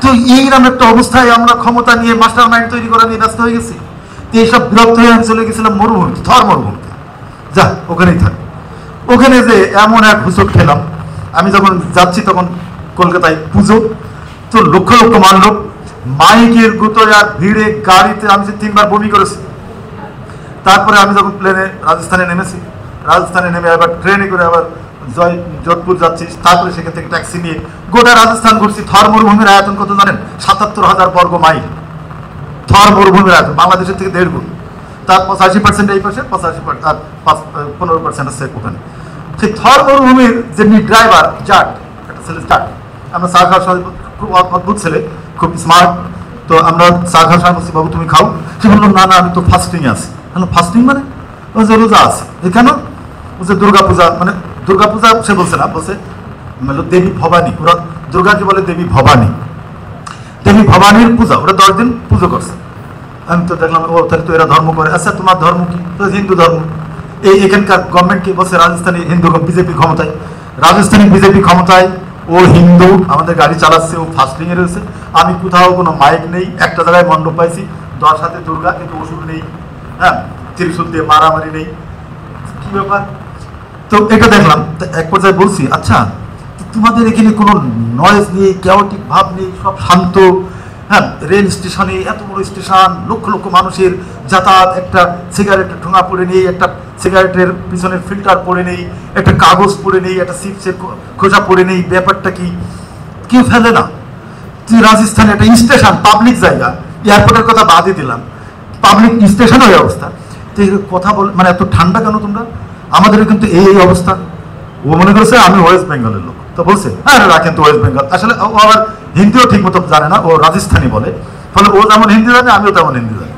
তো এইরকম একটা অবস্থায় আমরা ক্ষমতা নিয়ে মাস্টার মাইন্ড তৈরি করা নিয়ে ব্যস্ত হয়ে গেছি। তো এইসব বিরক্ত হয়ে আমি চলে গেছিলাম মরুভূমি, থর মরুভূমিতে। যা, ওখানেই থাক। ওখানে যে এমন এক হুচট খেলাম, আমি যখন যাচ্ছি তখন কলকাতায় পুজো, তো লক্ষ লক্ষ মানুষ, মাইকের গুতোয় আর ভিড়ে গাড়িতে আমি যে 3 বার বমি করেছি। তারপরে আমি যখন প্লেনে রাজস্থানে নেমেছি, রাজস্থানে নেমে আবার ট্রেনে করে আবার যোধপুর যাচ্ছি, তারপরে সেখান থেকে ট্যাক্সি নিয়ে গোটা রাজস্থান ঘুরছি। থর মরুভূমির আয়তন কত জানেন? 77,000 বর্গ মাইল থর মরুভূমির আয়তন, বাংলাদেশের থেকে 1.5 গুণ। তার 85% এই পাশে, 85% আর 15% আছে ওখানে। সেই থর মরুভূমির যে ড্রাইভার জাট, একটা ছেলে জাট, আমরা চা খাওয়ার সময়, খুব অদ্ভুত ছেলে, খুব স্মার্ট। তো আমরা চা খাওয়ার সময় বলছি, বাবু তুমি খাও। সে বললো, না না, আমি তো ফাস্টিং আছি। হ্যালো, ফাস্টিং মানে? ও যে রোজা আছে। কেন? বলছে দুর্গা পূজা, মানে দুর্গা পূজা সে বলছে না, বলছে দেবী ভবানী, ওরা দুর্গাকে বলে দেবী ভবানী, দেবী ভবানীর পূজা, ওরা 10 দিন পুজো করছে। আমি তো দেখলাম, ও তাহলে তো এরা ধর্ম করে। আচ্ছা, তোমার ধর্ম কি? তো হিন্দু ধর্ম। এখানকার গভর্নমেন্ট কি বলছে? রাজস্থানী হিন্দু, বিজেপি ক্ষমতায়, রাজস্থানী বিজেপি ক্ষমতায়, ও হিন্দু, আমাদের গাড়ি চালাচ্ছে, ও ফাস্টিংয়ে রয়েছে। আমি কোথাও কোনো মাইক নেই, একটা জায়গায় মণ্ডপ পাইছি, 10 হাতে দুর্গা, কিন্তু ওষুধ নেই, হ্যাঁ, ত্রিশূল দিয়ে মারামারি নেই, কি ব্যাপার? তো এটা দেখলাম। এক পর্যায়ে বলছি, আচ্ছা তোমাদের এখানে কোনো নয়েজ নেই, ক্যাওটিক ভাব নেই, সব শান্ত, হ্যাঁ, রেল স্টেশনে এত বড় স্টেশন, লক্ষ লক্ষ মানুষের যাতায়াত, একটা সিগারেটের ঠোঙা পড়ে নেই, একটা সিগারেটের পিছনের ফিল্টার পড়ে নেই, একটা কাগজ পড়ে নেই, একটা চিপসের খোসা পড়ে নেই, ব্যাপারটা কি কেউ ফেলে না। তুই রাজস্থানে একটা স্টেশন, পাবলিক জায়গা, এয়ারপোর্টের কথা বাদই দিলাম, পাবলিক স্টেশন ওই অবস্থা, তো কথা বল মানে এত ঠান্ডা কেন তোমরা? আমাদের কিন্তু এই অবস্থা। ও মনে করেছে আমি ওয়েস্ট বেঙ্গলের লোক, তো বলছে হ্যাঁ রাখেন তো ওয়েস্ট বেঙ্গল। আসলে ও আবার হিন্দিও ঠিক মতো জানে না, ও রাজস্থানি বলে, ফলে ও যেমন হিন্দি জানে আমিও তেমন হিন্দি জানি।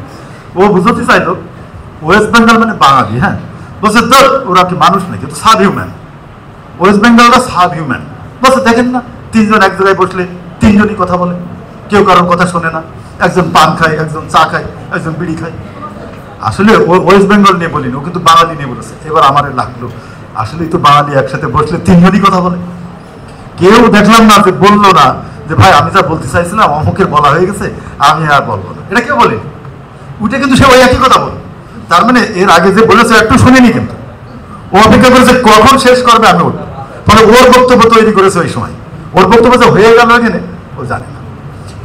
ও বুঝতে চাইলো ওয়েস্ট বেঙ্গল মানে বাঙালি। হ্যাঁ, বলছে তো ওরা কি মানুষ নাকি, তো সাব হিউম্যান, ওয়েস্ট বেঙ্গলরা সাব হিউম্যান। বলছে দেখেন না, তিনজন এক জায়গায় বসলে তিনজনই কথা বলে, কেউ কারোর কথা শোনে না, একজন পান খায়, একজন চা খায়, একজন বিড়ি খায়। আসলে ওয়েস্ট বেঙ্গল নিয়ে বলিনি, ও কিন্তু বাঙালি নিয়ে বলেছে। এবার আমার লাগলো আসলেই তো বাঙালি একসাথে বসলে তিনজনই কথা বলে। কেউ দেখলাম না যে বললো না যে ভাই আমি যা বলতে চাইছিলাম অমুকের বলা হয়ে গেছে, আমি আর বলবো না, এটা কেউ বলেনি। ওইটা কিন্তু সে ওই একই কথা বলে। তার মানে এর আগে যে বলেছে একটু শুনিনি, কিন্তু ও অপেক্ষা করেছে কখন শেষ করবে আমি উঠবো, ফলে ওর বক্তব্য তৈরি করেছে ওই সময়। ওর বক্তব্য যে হয়ে গেল এখানে ও জানে না।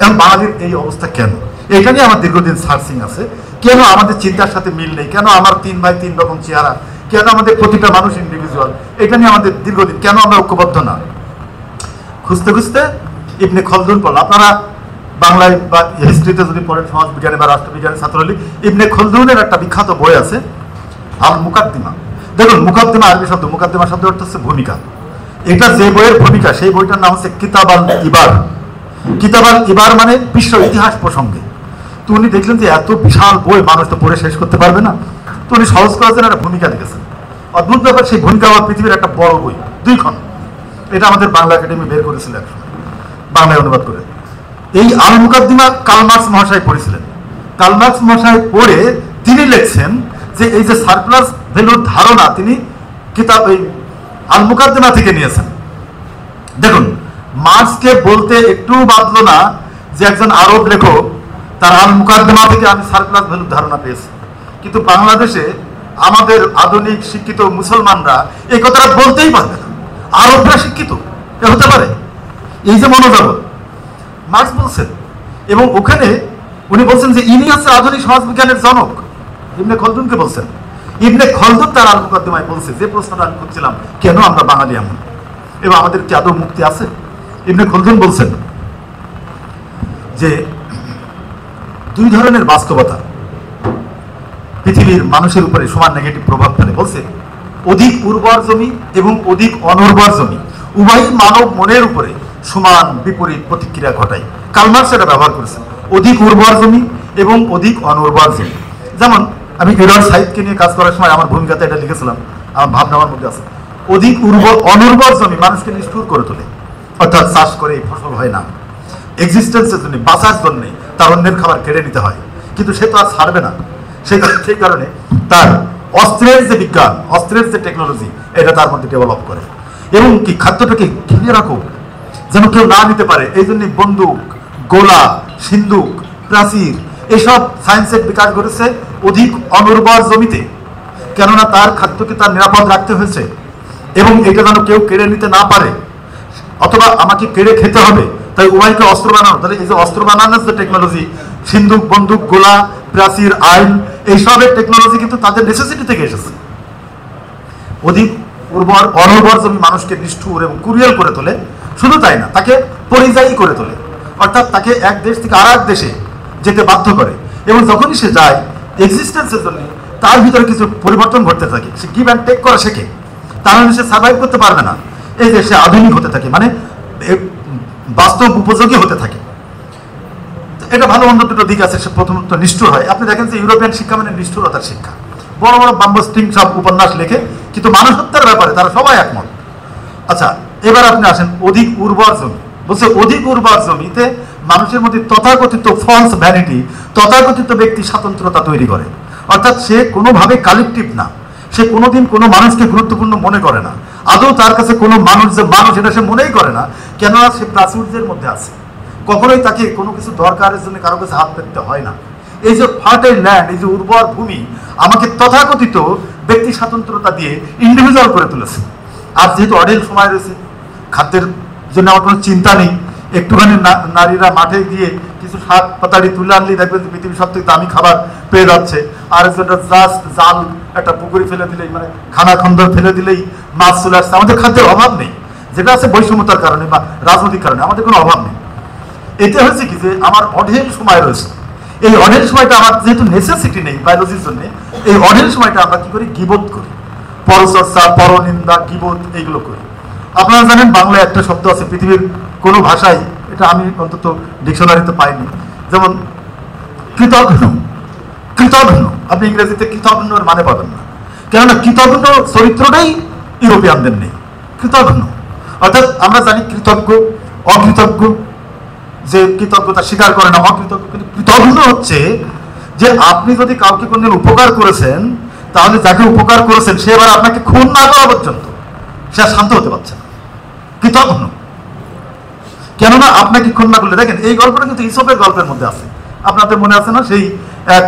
এখন বাঙালির এই অবস্থা কেন, এটা নিয়ে আমার দীর্ঘদিন সার্চিং আছে। কেন আমাদের চিন্তার সাথে মিল নেই, কেন আমার 3 ভাই 3 রকম চেহারা, কেন আমাদের প্রতিটা মানুষ ইন্ডিভিজুয়াল, এটা নিয়ে আমাদের দীর্ঘদিন কেন আমরা ঐক্যবদ্ধ না। খুঁজতে খুঁজতে ইবনে খলদুন পড়ল। আপনারা বাংলায় বা হিস্ট্রিতে যদি পড়েন, সমাজ বিজ্ঞানে বা রাষ্ট্রবিজ্ঞানের ছাত্র হলে ইবনে খলদুনের একটা বিখ্যাত বই আছে আল মুকাদ্দিমা। দেখুন মুকাদ্দিমা আরবি শব্দ, মুকাদ্দিমা শব্দ অর্থ হচ্ছে ভূমিকা। এটা যে বইয়ের ভূমিকা, সেই বইটার নাম হচ্ছে কিতাব আল ইবার। কিতাব আল ইবার মানে বিশ্ব ইতিহাস প্রসঙ্গে। তো উনি দেখলেন যে এত বিশাল বই মানুষ তো পড়ে শেষ করতে পারবে না, তো উনি সহজ করার জন্য একটা ভূমিকা লিখেছেন। অদ্ভুত ব্যাপার, সেই ভূমিকা আমার পৃথিবীর একটা বড় বই, 2 খণ্ড। এটা আমাদের বাংলা একাডেমি বের করেছিল একসময়, বাংলায় অনুবাদ করে। এই আল মুকাদ্দিমা কার্ল মার্কস মহাশয় পড়েছিলেন। কার্ল মার্কস মহাশয় পড়ে তিনি লিখছেন যে এই যে সারপ্লাস ভ্যালুর ধারণা তিনি কিতাব এই আল মুকাদ্দিমা থেকে নিয়েছেন। দেখুন মার্কসকে বলতে একটু বাদলো না যে একজন আরব লেখক তার আল মুকাদ্দিমা থেকে আমি সারপ্লাস ভ্যালুর ধারণা পেয়েছি। কিন্তু বাংলাদেশে আমাদের আধুনিক শিক্ষিত মুসলমানরা এই কথাটা বলতেই পারবে না। আরবরা শিক্ষিত, এ হতে পারে? এই যে মনোজগৎ মার্কস বলছেন, এবং ওখানে উনি বলছেন যে ইনি হচ্ছে আধুনিক সমাজবিজ্ঞানের জনক, ইবনে খলদুনকে বলছেন। ইবনে খলদুন তার আল মুকাদ্দিমায় বলছে যে প্রশ্নটা আমি করছিলাম, কেন আমরা বাঙালি এমন, এবং আমাদের কি আদৌ মুক্তি আছে? ইবনে খলদুন বলছেন যে 2 ধরনের বাস্তবতা পৃথিবীর মানুষের উপরে সমান নেগেটিভ প্রভাব ফেলে। বলছে অধিক উর্বর জমি এবং অধিক অনুর্বর জমি উভয়ই মানব মনের উপরে সমান বিপরীত প্রতিক্রিয়া ঘটায়। কার্ল মার্কস এটা ব্যবহার করেছেন, অধিক উর্বর জমি এবং অধিক অনুর্বর জমি। যেমন আমি এডওয়ার্ড সাইদকে নিয়ে কাজ করার সময় আমার ভূমিকাতে এটা লিখেছিলাম, আমার ভাবনা আমার মধ্যে আছে। অধিক অনুর্বর জমি মানুষকে নিষ্ঠুর করে তোলে, অর্থাৎ চাষ করে ফসল হয় না, এক্সিস্টেন্সের জন্য, বাঁচার জন্য তার অন্যের খাবার কেড়ে নিতে হয়, কিন্তু সে তো আর ছাড়বে না। সেই কারণে তার অস্ত্রের যে বিজ্ঞান, অস্ত্রের যে টেকনোলজি, এটা তার মধ্যে ডেভেলপ করে, এবং কি খাদ্যটাকে ঘিরে রাখো যেন কেউ না নিতে পারে। এই জন্য বন্দুক, গোলা, সিন্দুক, প্রাচীর, এসব সায়েন্সের বিকাশ ঘটেছে অধিক অনুর্বর জমিতে, কেননা তার খাদ্যকে তার নিরাপদ রাখতে হয়েছে, এবং এটা যেন কেউ কেড়ে নিতে না পারে, অথবা আমাকে কেড়ে খেতে হবে, তাই উভয়কে অস্ত্র বানানো। তাহলে এই যে অস্ত্র বানানোর যে টেকনোলজি, সিন্দুক, বন্দুক, গোলা, প্রাচীর, আইন, এইসবের টেকনোলজি কিন্তু তাদের নেসেসিটি থেকে এসেছে। অধিক অনুর্বর জমি মানুষকে নিষ্ঠুর এবং কুরিয়াল করে তোলে। শুধু তাই না, তাকে পরিযায়ী করে তোলে, অর্থাৎ তাকে এক দেশ থেকে আর এক দেশে যেতে বাধ্য করে, এবং যখনই সে যায় এক্সিস্টেন্সের জন্য তার ভিতরে কিছু পরিবর্তন ঘটতে থাকে, সে গিভ অ্যান্ড টেক করা শেখে, তাহলে সে সার্ভাইভ করতে পারবে না। এই যে সে আধুনিক হতে থাকে, মানে বাস্তব উপযোগী হতে থাকে। এটা ভালো মন্দ দুটো দিক আছে। সে প্রথমত নিষ্ঠুর হয়। আপনি দেখেন যে ইউরোপিয়ান শিক্ষা মানে নিষ্ঠুরতার শিক্ষা, বড় বড় বাম্বস্টিং সব উপন্যাস লেখে, কিন্তু মানুষ হত্যার ব্যাপারে তারা সবাই একমত। আচ্ছা, এবার আপনি আসেন অধিক উর্বর জমি। বলছে অধিক উর্বর জমিতে মানুষের মধ্যে তথাকথিত ফলস ভ্যানিটি, তথাকথিত ব্যক্তি স্বাতন্ত্রতা তৈরি করে, অর্থাৎ সে কোনোভাবে কালেকটিভ না, সে কোনোদিন কোনো মানুষকে গুরুত্বপূর্ণ মনে করে না। আদৌ তার কাছে কোনো মানুষ যে মানুষ এটা সে মনেই করে না, কেননা সে প্রাচুর্যের মধ্যে আছে। কখনোই তাকে কোনো কিছু দরকারের জন্য কারো কাছে হাত পেতে হয় না। এই যে ফার্টাইল ল্যান্ড, এই যে উর্বর ভূমি আমাকে তথাকথিত ব্যক্তি স্বাতন্ত্রতা দিয়ে ইন্ডিভিজুয়াল করে তুলেছে। আর যেহেতু অঢেল সময় রয়েছে, খাদ্যের জন্য আমার কোনো চিন্তা নেই, একটুখানি নারীরা মাঠে গিয়ে কিছু শাক পাতাড়ি তুলে আনলেই দেখবেন যে পৃথিবীর সব থেকে দামি খাবার পেয়ে যাচ্ছে। আর একজনটা জাস্ট জাল একটা পুকুরে ফেলে দিলেই, মানে খানা খন্দর ফেলে দিলেই মাছ চলে আসছে। আমাদের খাদ্যের অভাব নেই, যেটা আছে বৈষম্যতার কারণে বা রাজনৈতিক কারণে আমাদের কোনো অভাব নেই। এতে হয়েছে কি যে আমার অঢেল সময় রয়েছে, এই অঢেল সময়টা আমার যেহেতু নেসেসিটি নেই বায়োলজির জন্য, এই অঢেল সময়টা আমরা কি করি, গীবত করি, পরচর্চা, পরনিন্দা, গীবত এইগুলো করি। আপনারা জানেন বাংলায় একটা শব্দ আছে, পৃথিবীর কোনো ভাষায় এটা আমি অন্তত ডিকশনারিতে পাইনি, যেমন কৃতঘ্ন। কৃতঘ্ন আপনি ইংরেজিতে কৃতঘ্নর মানে পাবেন না, কেননা কৃতঘ্ন চরিত্রটাই ইউরোপিয়ানদের নেই। কৃতঘ্ন অর্থাৎ আমরা জানি কৃতজ্ঞ, অকৃতজ্ঞ, যে কৃতজ্ঞতা স্বীকার করে না, অকৃতজ্ঞ। কিন্তু কৃতজ্ঞ হচ্ছে যে আপনি যদি কাউকে কোনদিন উপকার করেছেন, তাহলে যাকে উপকার করেছেন সে এবার আপনাকে খুন না করা পর্যন্ত সে আর শান্ত হতে পারছে না। কৃতজ্ঞ কেননা আপনাকে খুন না করলে, দেখেন এই গল্পটা কিন্তু ইসপের গল্পের মধ্যে আছে, আপনাদের মনে আছে না, সেই এক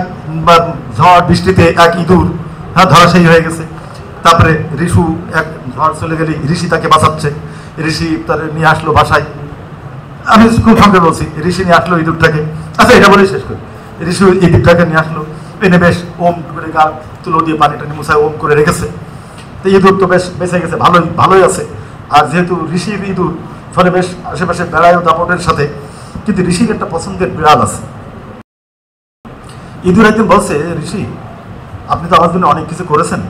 ঝড় বৃষ্টিতে এক ইঁদুর ধরাশায়ী হয়ে গেছে, তারপরে ঋষু এক ঝড় চলে গেলে ঋষি তাকে বাঁচাচ্ছে, ঋষি তার নিয়ে আসলো বাসায়। আমি খুব সঙ্গে বলছি, ঋষি নিয়ে আসলো ইঁদুরটাকে, আচ্ছা এটা বলেই শেষ করি। ঋষি ইঁদুরটাকে নিয়ে আসলো, এনে বেশ ওম করে গা তুলো দিয়ে পানিটা মুছায় ওম করে রেখেছে। তো ইঁদুর তো বেশ বেঁচে গেছে, ভালোই আছে। আর যেহেতু ঋষির ইঁদুর, ফলে বেশ আশেপাশে বেড়ায় দাপটের সাথে। কিন্তু ঋষির একটা পছন্দের বিড়াল আছে। ইঁদুর একদিন বলছে, ঋষি আপনি তো আমার জন্য অনেক কিছু করেছেন,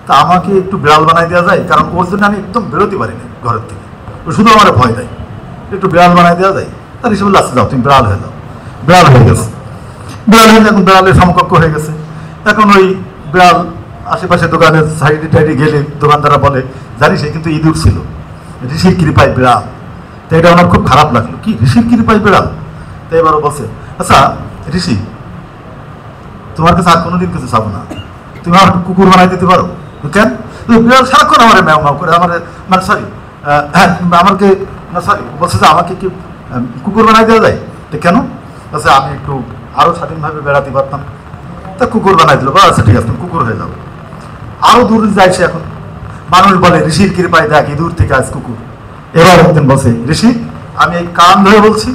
তা আমাকে একটু বিড়াল বানাই দেওয়া যায়, কারণ ওর জন্য আমি একদম বেরোতে পারি না ঘরের থেকে, ও শুধু আমার ভয় দেয়, একটু বিড়াল বানাই দেওয়া যায়। তার ঋষি বললো, আচ্ছা যাও তুমি বিড়াল হয়ে যাও। বিড়াল হয়ে গেছে, বিড়াল হয়ে এখন বিড়ালের সমকক্ষ হয়ে গেছে। এখন ওই বিড়াল আশেপাশে দোকানে সাইডে টাইডে গেলে দোকানদাররা বলে, জানিস সে কিন্তু ইঁদুর ছিল, ঋষির কৃপায় বিড়াল। তো এটা আমার খুব খারাপ লাগলো, কি ঋষির কৃপায় বিড়াল? তো এবারও বলছে, আচ্ছা ঋষি তোমার কাছে আর কোনোদিন কিছু চাবো না, তুমি আমার কুকুর বানাই দিতে পারো। কেন? বিড়াল সারাক্ষণ আমার ম্যাও ম্যাও করে, আমার মানে সরি হ্যাঁ আমাকে না সরি বলছে যে আমাকে কি কুকুর বানাই দেওয়া যায়? তো কেন? আচ্ছা আমি একটু আরও স্বাধীনভাবে বেড়াতে পারতাম, তা কুকুর বানাই দিল। আচ্ছা ঠিক আছে তুমি কুকুর হয়ে যাও। আরও দূর যাইছে, এখন মানুষ বলে ঋষির কৃপায় দেখ ইঁদুর থেকে আজ কুকুর। এবার একদিন বলছে, ঋষি আমি এই কান ধরে বলছি,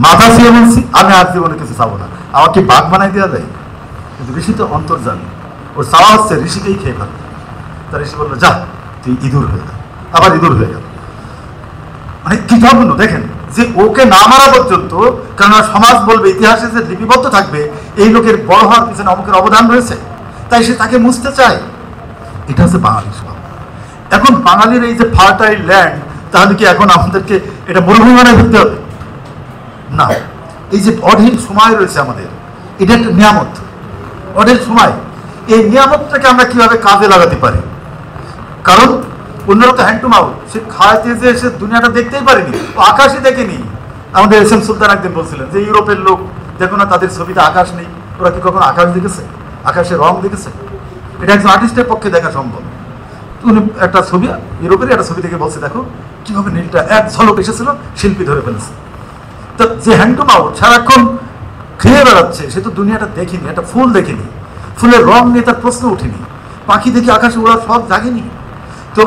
মাথা ছুঁয়ে বলছি, আমি আর জীবনে কিছু চাবো না, আমাকে বাঘ বানাই দেওয়া যায়? কিন্তু ঋষি তো অন্তর্জামী, ওর চাওয়া হচ্ছে ঋষিকেই খেয়ে ফেলবে। তা ঋষি বললো, যা তুই ইঁদুর হয়ে যা। আবার ইঁদুর হয়ে গেল। মানে কি ধর্ম দেখেন, যে ওকে না মারা পর্যন্ত, কেননা সমাজ বলবে, ইতিহাসে যে লিপিবদ্ধ থাকবে এই লোকের বড় হওয়ার পিছনে অমুকের অবদান রয়েছে, তাই সে তাকে মুছতে চায়। এটা হচ্ছে বাঙালির স্বভাব। এখন বাঙালির এই যে ফার্টাইল ল্যান্ড, তাহলে কি এখন আমাদেরকে এটা মরুভূমি বানায় ফেলতে হবে? না, এই যে অঢেল সময় রয়েছে আমাদের, এটা একটা নিয়ামত, অঢেল সময়। এই নিয়ামতটাকে আমরা কিভাবে কাজে লাগাতে পারি? কারণ অন্যরা তো হ্যান্ড টু মাউথ, সে খাওয়াতে যে সে দুনিয়াটা দেখতেই পারেনি, ও আকাশই দেখেনি। আমাদের এস এম সুলতান একদিন বলছিলেন যে ইউরোপের লোক দেখো না, তাদের ছবিতে আকাশ নেই, ওরা কি কখনো আকাশ দেখেছে? আকাশের রং দেখেছে? এটা একজন আর্টিস্টের পক্ষে দেখা সম্ভব। উনি একটা ছবি, ইউরোপের একটা ছবি দেখে বলছে, দেখো কিভাবে নীলটা এক ঝলক এসেছিল, শিল্পী ধরে ফেলেছে। তো যে হ্যান্ড টু মাউথ সারাক্ষণ খেয়ে বেড়াচ্ছে, সে তো দুনিয়াটা দেখিনি, একটা ফুল দেখিনি, ফুলের রং নিয়ে তার প্রশ্ন উঠেনি, পাখি দেখে আকাশে ওড়ার শখ জাগেনি। তো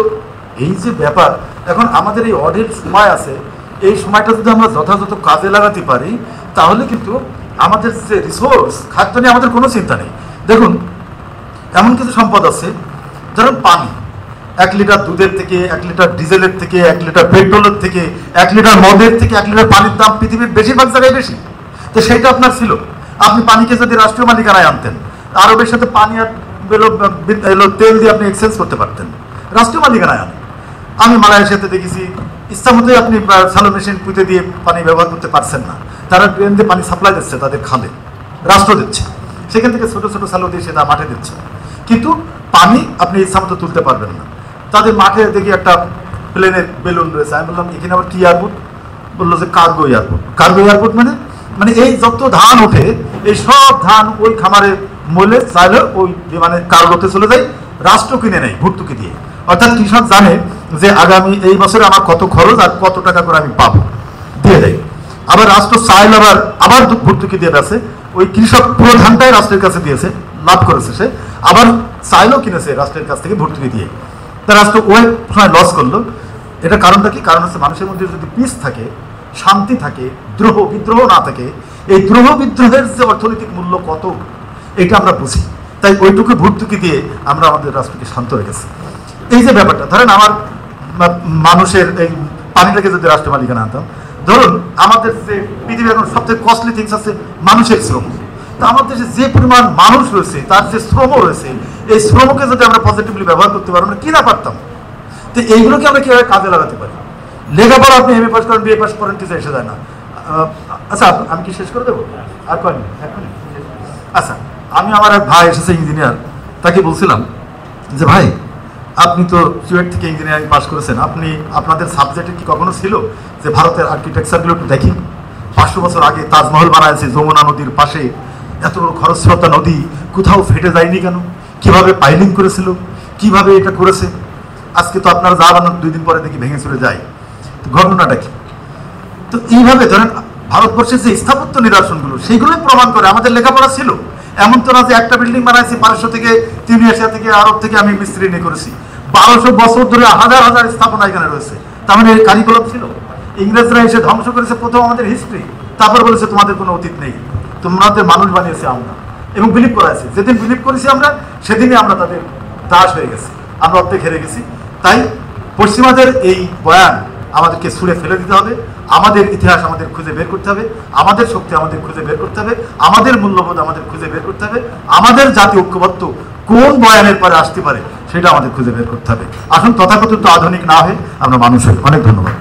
এই যে ব্যাপার, এখন আমাদের এই অঢেল সময় আছে, এই সময়টা যদি আমরা যথাযথ কাজে লাগাতে পারি, তাহলে কিন্তু আমাদের যে রিসোর্স, খাদ্য নিয়ে আমাদের কোনো চিন্তা নেই। দেখুন এমন কিছু সম্পদ আছে, ধরুন পানি, 1 লিটার দুধের থেকে, 1 লিটার ডিজেলের থেকে, 1 লিটার পেট্রোলের থেকে, 1 লিটার মদের থেকে 1 লিটার পানির দাম পৃথিবীর বেশিরভাগ জায়গায় বেশি। তো সেইটা আপনার ছিল, আপনি পানিকে যদি রাষ্ট্রীয় মালিকানায় আনতেন, আরবের সাথে পানি আর তেল দিয়ে আপনি এক্সচেঞ্জ করতে পারতেন, রাষ্ট্রীয় মালিকানায় আনেন। আমি মালয়েশিয়াতে দেখেছি, ইচ্ছামতো আপনি স্যালো মেশিন পুঁতে দিয়ে পানি ব্যবহার করতে পারছেন না, তারা ট্রেন দিয়ে পানি সাপ্লাই দিচ্ছে, তাদের খালে রাষ্ট্র দিচ্ছে, সেখান থেকে ছোটো ছোটো স্যালো দিয়ে সেটা মাঠে দিচ্ছে, কিন্তু পানি আপনি ইচ্ছামতো তুলতে পারবেন না। তাদের মাঠে দেখি একটা প্লেনের বেলুন রয়েছে, আমি বললাম এখানে আবার কি এয়ারপোর্ট? বললো যে কার্গো এয়ারপোর্ট। কার্গো এয়ারপোর্ট মানে মানে এই যত ধান ওঠে, এই সব ধান ওই খামারে মূল্যে চাইলে ওই বিমানে কার্গোতে চলে যায়, রাষ্ট্র কিনে নেয় ভর্তুকি দিয়ে। অর্থাৎ কৃষক জানে যে আগামী এই বছরে আমার কত খরচ আর কত টাকা করে আমি পাবো, দিয়ে দেয়। আবার রাষ্ট্র চাইল আবার ভর্তুকি দিয়ে বেছে, ওই কৃষক পুরো ধানটাই রাষ্ট্রের কাছে দিয়েছে, লাভ করেছে সে, আবার চাইলেও কিনেছে রাষ্ট্রের কাছ থেকে ভর্তুকি দিয়ে। তা রাষ্ট্র ওই সময় লস করলো। এটা কারণটা কি? কারণ হচ্ছে মানুষের মধ্যে যদি পিস থাকে, শান্তি থাকে, দ্রোহ বিদ্রোহ না থাকে, এই দ্রোহ বিদ্রোহের যে অর্থনৈতিক মূল্য কত এটা আমরা বুঝি। তাই ওইটুকু ভর্তুকি দিয়ে আমরা আমাদের রাষ্ট্রকে শান্ত রেখেছি। এই যে ব্যাপারটা, ধরেন আমার মানুষের এই পানিটাকে যদি রাষ্ট্র মালিকানা আনতাম, ধরুন আমাদের যে পৃথিবীর এখন সবথেকে কস্টলি থিংস আছে মানুষের শ্রম। তা আমাদের দেশে যে পরিমাণ মানুষ রয়েছে, তার যে শ্রম রয়েছে, এই শ্রমকে যদি আমরা পজিটিভলি ব্যবহার করতে পারি, আমরা কি না পারতাম। তো এইগুলোকে আমরা কীভাবে কাজে লাগাতে পারি? লেখাপড়া আপনি এমএ পাস করেন, বিএ পাস করেন, টিচার এসে যায় না। আচ্ছা, আমি কি শেষ করে দেবো? আর কয়েন এখনই। আচ্ছা, আমি আমার এক ভাই এসেছে ইঞ্জিনিয়ার, তাকে বলছিলাম যে ভাই আপনি তো চুয়েট থেকে ইঞ্জিনিয়ারিং পাস করেছেন, আপনি আপনাদের সাবজেক্টে কি কখনো ছিল যে ভারতের আর্কিটেকচারগুলো একটু দেখি? 500 বছর আগে তাজমহল বানাইছে যমুনা নদীর পাশে, এত বড় খরস্রোতা নদী, কোথাও ফেটে যায়নি কেন? কিভাবে পাইলিং করেছিল, কিভাবে এটা করেছে? আজকে তো আপনারা যা বানান 2 দিন পরে দেখি ভেঙে চলে যায়। তো ঘটনাটা কি? তো এইভাবে ধরেন ভারতবর্ষের যে স্থাপত্য নিদর্শনগুলো, সেগুলোই প্রমাণ করে আমাদের লেখাপড়া ছিল। এমন তো না যে একটা বিল্ডিং বানাইছি 500 থেকে 3 এশিয়া থেকে আরব থেকে আমি মিস্ত্রি নিয়ে করেছি। 1200 বছর ধরে হাজার হাজার স্থাপনা এখানে রয়েছে। তার মানে এই কারিকুলাম ছিল। ইংরেজরা এসে ধ্বংস করেছে প্রথম আমাদের হিস্ট্রি, তারপর বলেছে তোমাদের কোনো অতীত নেই, তোমাদের মানুষ বানিয়েছে আমরা, এবং বিলিভ করাইছে। যেদিন বিলিভ করেছি আমরা, সেদিনই আমরা তাদের দাস হয়ে গেছি, আমরা অর্ধেক হেরে গেছি। তাই পশ্চিমাদের এই বয়ান আমাদেরকে ছুঁড়ে ফেলে দিতে হবে। আমাদের ইতিহাস আমাদের খুঁজে বের করতে হবে, আমাদের শক্তি আমাদের খুঁজে বের করতে হবে, আমাদের মূল্যবোধ আমাদের খুঁজে বের করতে হবে, আমাদের জাতি ঐক্যবদ্ধ কোন বয়ানের পরে আসতে পারে সেটা আমাদের খুঁজে বের করতে হবে। আসুন তথাকথিত আধুনিক না হয়ে আমরা মানুষ হই। অনেক ধন্যবাদ।